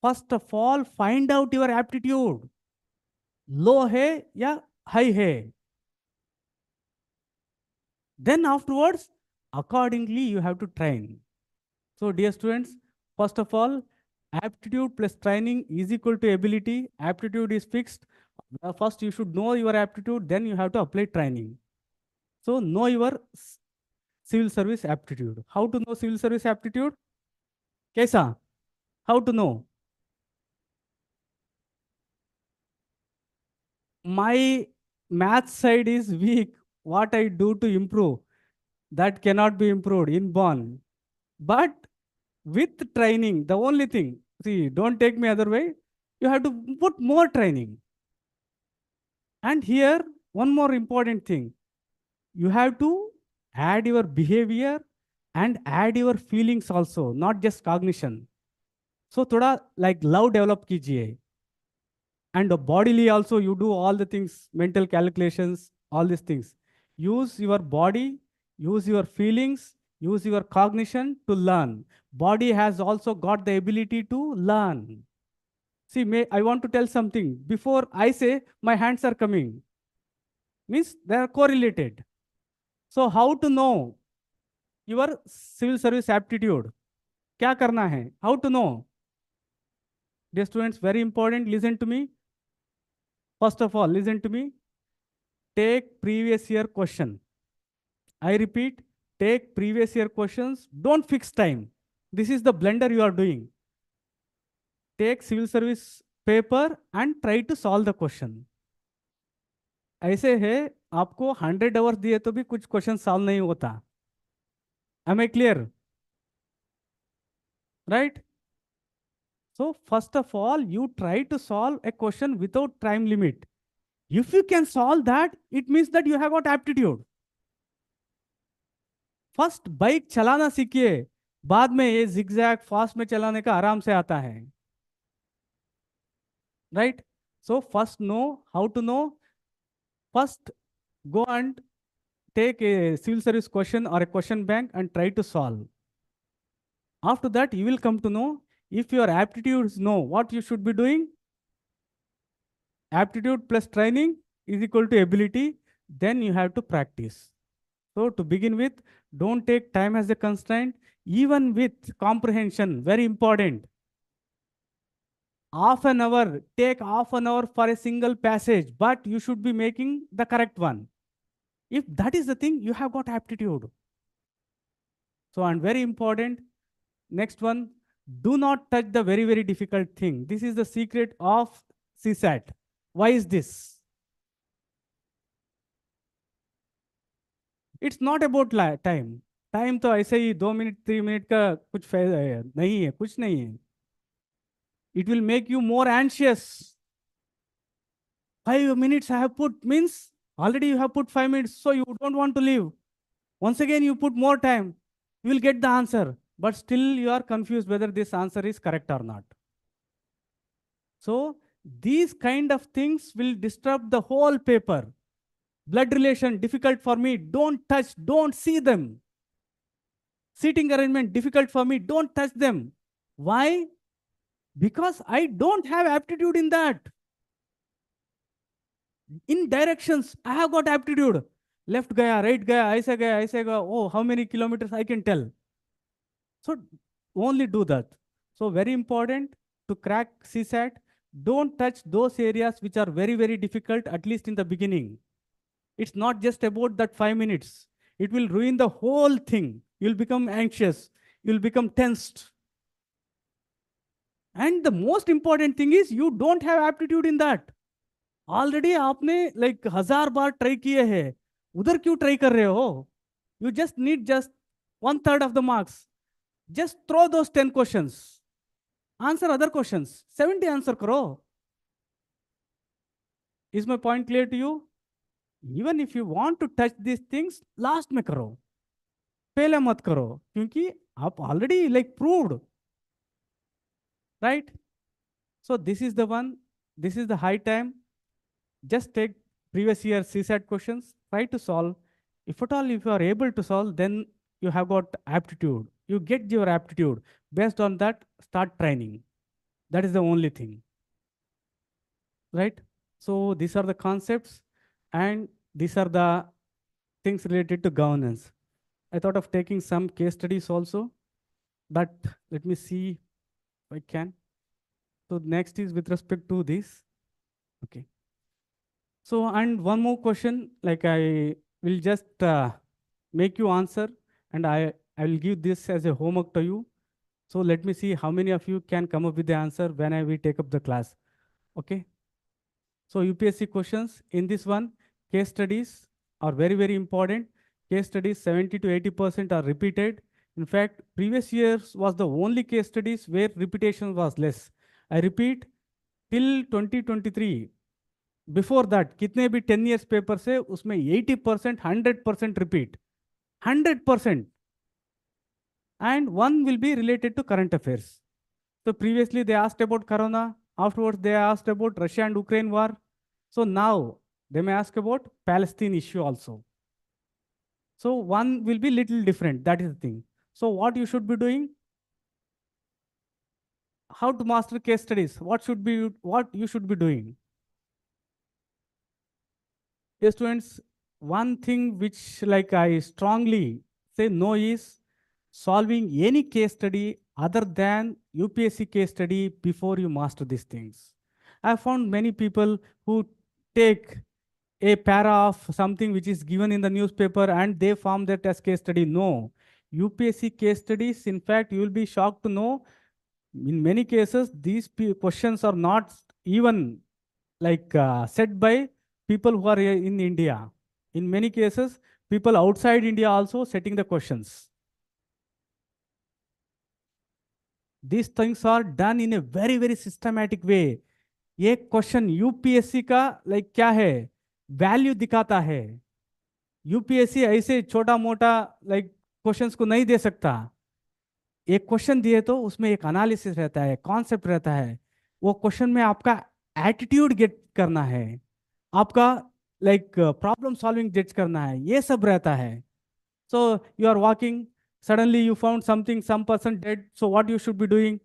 First of all, find out your aptitude. Low है या high है. Then afterwards, accordingly, you have to train. So dear students, first of all, aptitude plus training is equal to ability. Aptitude is fixed. First, you should know your aptitude, then you have to apply training. So know your civil service aptitude. How to know civil service aptitude? कैसा? How to know? My math side is weak. What I do to improve? That cannot be improved inborn. But with training, the only thing, see, don't take me other way. You have to put more training. And here, one more important thing. You have to add your behavior and add your feelings also, not just cognition. So थोड़ा like love develop कीजिए. And bodily also you do all the things, mental calculations, all these things. Use your body, use your feelings, use your cognition to learn. Body has also got the ability to learn. See, I want to tell something. Before I say, my hands are coming. Means they are correlated. So how to know your civil service aptitude? क्या करना है? How to know? Dear students, very important, listen to me. First of all, listen to me. Take previous year question. I repeat, take previous year questions. Don't fix time. This is the blunder you are doing. Take civil service paper and try to solve the question. ऐसे है आपको 100 hours दिए तो भी कुछ question solve नहीं होता. Am I clear? Right? So first of all, you try to solve a question without time limit. If you can solve that, it means that you have got aptitude. First bike चलाना सीखिए, बाद में ये zigzag fast में चलाने का आराम से आता है. Right? So first know how to know. First go and take a civil service question or a question bank and try to solve. After that, you will come to know if your aptitudes know what you should be doing. Aptitude plus training is equal to ability. Then you have to practice. So to begin with, don't take time as a constraint. Even with comprehension, very important. half an hour, take half an hour for a single passage, but you should be making the correct one. If that is the thing, you have got aptitude. So, and very important, next one, do not touch the very, very difficult thing. This is the secret of CSAT. Why is this? It's not about time. Time तो ऐसे ही 2 minute 3 minute का कुछ नहीं है, कुछ नहीं है. It will make you more anxious. 5 minutes I have put means already you have put 5 minutes, so you don't want to leave. Once again, you put more time, you will get the answer, but still you are confused whether this answer is correct or not. So these kind of things will disturb the whole paper. Blood relation, difficult for me, don't touch, don't see them. Seating arrangement, difficult for me, don't touch them. Why? Because I don't have aptitude in that. In directions, I have got aptitude. Left gaya, right gaya, aise gaya. Oh, how many kilometers I can tell. So only do that. So very important to crack CSAT. Don't touch those areas which are very, very difficult, at least in the beginning. It's not just about that 5 minutes. It will ruin the whole thing. You'll become anxious. You'll become tensed. And the most important thing is you don't have aptitude in that. Already आपने like 1000 बार try किए हैं, उधर क्यों try कर रहे हो? You just need just 1/3 of the marks. Just throw those 10 questions. Answer other questions. 70 answer करो. Is my point clear to you? Even if you want to touch these things, last में करो. पहले मत करो, क्योंकि आप already like proved, right? So this is the one. This is the high time. Just take previous year CSAT questions, try to solve. If at all, if you are able to solve, then you have got aptitude. You get your aptitude. Based on that, start training. That is the only thing, right? So these are the concepts, and these are the things related to governance. I thought of taking some case studies also, but let me see if I can. So next is with respect to this. Okay. So, and one more question, like I will just make you answer, and I will give this as a homework to you. So let me see how many of you can come up with the answer when I will take up the class. Okay. So UPSC questions in this one, case studies are very, very important. Case studies 70 to 80% are repeated. In fact, previous years was the only case studies where repetition was less. I repeat, till 2023, before that कितने भी 10 years paper से उसमें 80% 100% repeat 100%, and one will be related to current affairs. So previously they asked about corona, afterwards they asked about Russia and Ukraine war. So now they may ask about Palestine issue also. So one will be little different, that is the thing. So what you should be doing, how to master case studies, what you should be doing. Yes, students, one thing which like I strongly say no is solving any case study other than UPSC case study before you master these things. I found many people who take a para of something which is given in the newspaper and they form that as case study. No, UPSC case studies, in fact, you will be shocked to know in many cases, these questions are not even like set by people who are in India. In many cases, people outside India also setting the questions. These things are done in a very, very systematic way. ये question UPSC का like क्या है, value दिखाता है. UPSC ऐसे छोटा मोटा like questions को नहीं दे सकता. एक क्वेश्चन दिए तो उसमें एक एनालिसिस रहता है, कॉन्सेप्ट रहता है. वो क्वेश्चन में आपका एटीट्यूड गेट करना है, आपका लाइक प्रॉब्लम सॉल्विंग गेट करना है, ये सब रहता है. So you are walking, suddenly you found something, some person dead, so what you should be doing,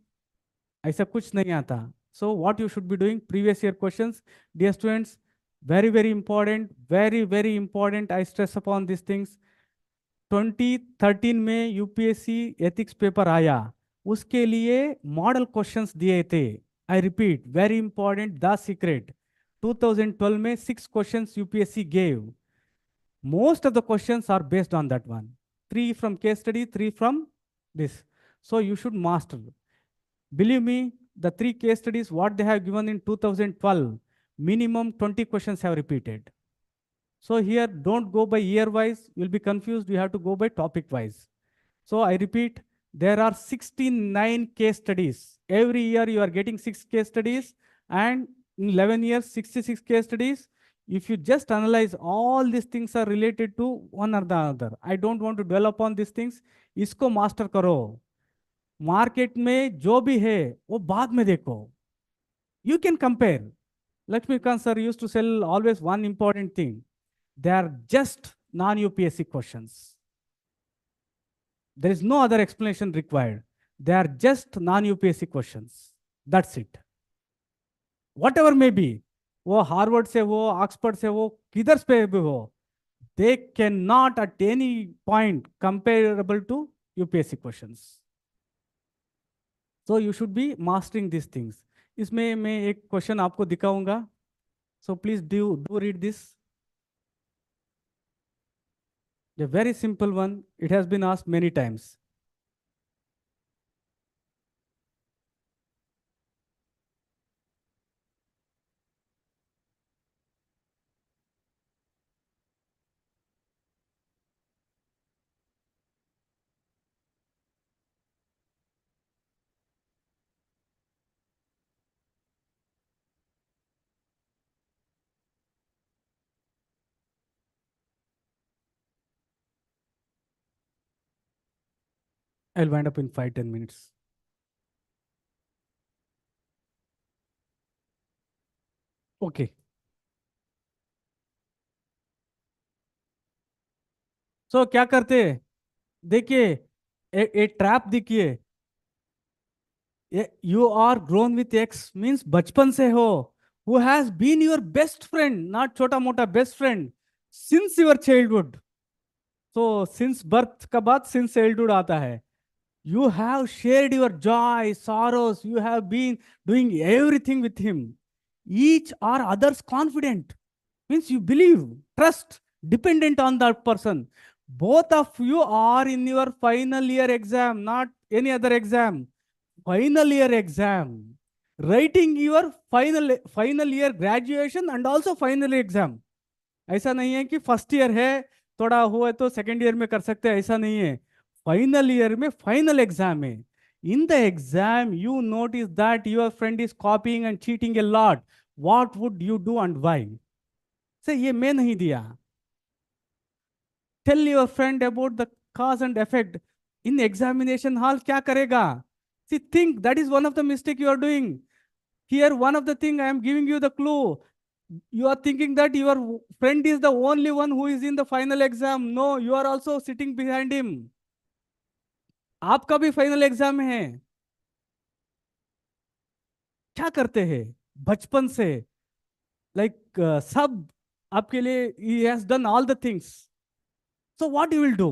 ऐसा कुछ नहीं आता. So what you should be doing, previous year questions. Dear students, very very important, very very important, I stress upon these things. 2013 में UPSC ethics paper आया, उसके लिए model questions दिए थे. I repeat, very important, the secret. 2012 में 6 questions UPSC gave. Most of the questions are based on that one. 3 from case study, 3 from this. So you should master. Believe me, the 3 case studies, what they have given in 2012, minimum 20 questions have repeated. So here, don't go by year wise, you'll be confused, you have to go by topic wise. So I repeat, there are 69 case studies. Every year you are getting 6 case studies, and in 11 years, 66 case studies. If you just analyze, all these things are related to one or the other. I don't want to dwell upon these things. इसको master करो. Market में जो भी है वो बाद में देखो. You can compare. Lakshmikant sir used to sell always one important thing. They are just non-UPSC questions. There is no other explanation required. They are just non-UPSC questions. That's it. Whatever may be, वो Harvard से हो, Oxford से हो, किधर से भी हो, they cannot at any point comparable to UPSC questions. So you should be mastering these things. इसमें मैं एक क्वेश्चन आपको दिखाऊंगा. So please do read this. A very simple one. It has been asked many times. I'll wind up in 5-10 minutes. Okay. So क्या करते हैं? देखिए, एक ट्रैप देखिए. You are grown with X means बचपन से हो. Who has been your best friend, not छोटा मोटा best friend, since your childhood. So since birth का बाद since childhood आता है. You have shared your joy, sorrows. You have been doing everything with him. Each are others confident. Means you believe, trust, dependent on that person. Both of you are in your final year exam, not any other exam. Final year exam. Writing your final year graduation and also final exam. ऐसा नहीं है कि first year है, थोड़ा हुआ तो second year में कर सकते हैं, ऐसा नहीं है. फाइनल ईयर में फाइनल एग्जाम है. In the exam you notice that your friend is copying and cheating a lot. What would you do and why? से ये मैं नहीं दिया. Tell your friend about the cause and effect. In examination hall क्या करेगा? See think that is one of the mistake you are doing. Here, one of the thing I am giving you the clue. You are thinking that your friend is the only one who is in the final exam. No, you are also sitting behind him. आपका भी final exam है. क्या करते हैं बचपन से? Like सब आपके लिए he has done all the things. So what you will do?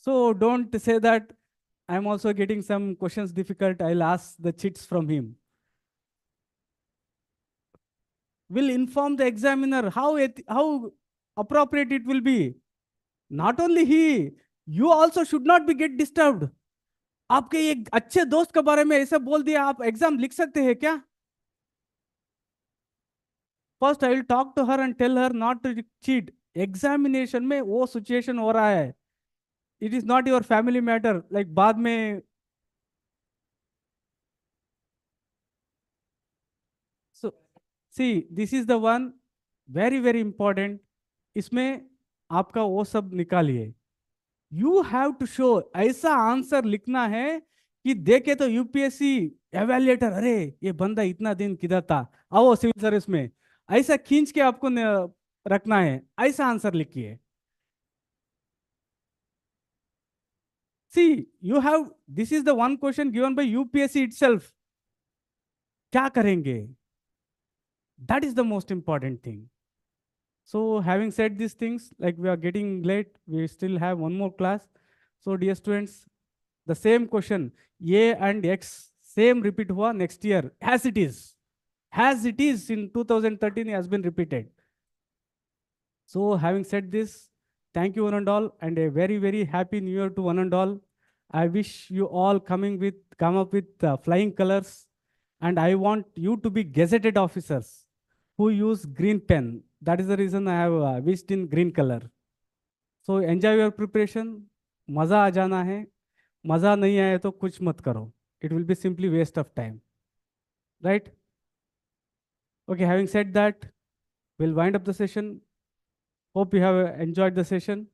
So don't say that I'm also getting some questions difficult. I'll ask the cheats from him. Will inform the examiner how appropriate it will be. Not only he, you also should not be get disturbed. आपके एक अच्छे दोस्त के बारे में ऐसे बोल दिया, आप एग्जाम लिख सकते हैं क्या? First I will talk to her and tell her not to cheat. Examination में वो सिचुएशन हो रहा है. It is not your family matter. Like बाद में. So see this is the one very very important. इसमें आपका वो सब निकालिए. You have to show. ऐसा आंसर लिखना है कि देखे तो यूपीएससी एवेल्युएटर, अरे ये बंदा इतना दिन किधर था, आओ सिविल सर्विस में. ऐसा खींच के आपको रखना है. ऐसा आंसर लिखिए. See you have, this is the one question given by UPSC itself. क्या करेंगे? That is the most important thing. So having said these things, like we are getting late, we still have one more class. So dear students, the same question, a and x same repeat हुआ next year as it is in 2013 has been repeated. So having said this, thank you one and all, and a very very happy new year to one and all. I wish you all come up with flying colors, and I want you to be gazetted officers who use green pen. That is the reason I have wished in green color. So enjoy your preparation. मजा आ जाना है. मजा नहीं आए तो कुछ मत करो. It will be simply waste of time. Right? Okay, having said that, we'll wind up the session. Hope you have enjoyed the session.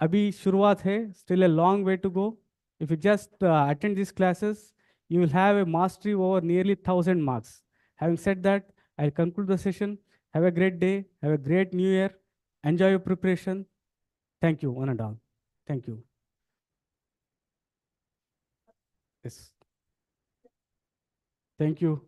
अभी शुरुआत है. Still a long way to go. If you just attend these classes, you will have a mastery over nearly 1,000 marks. Having said that, I'll conclude the session. Have a great day. Have a great new year. Enjoy your preparation. Thank you, one and all. Thank you. Yes. Thank you.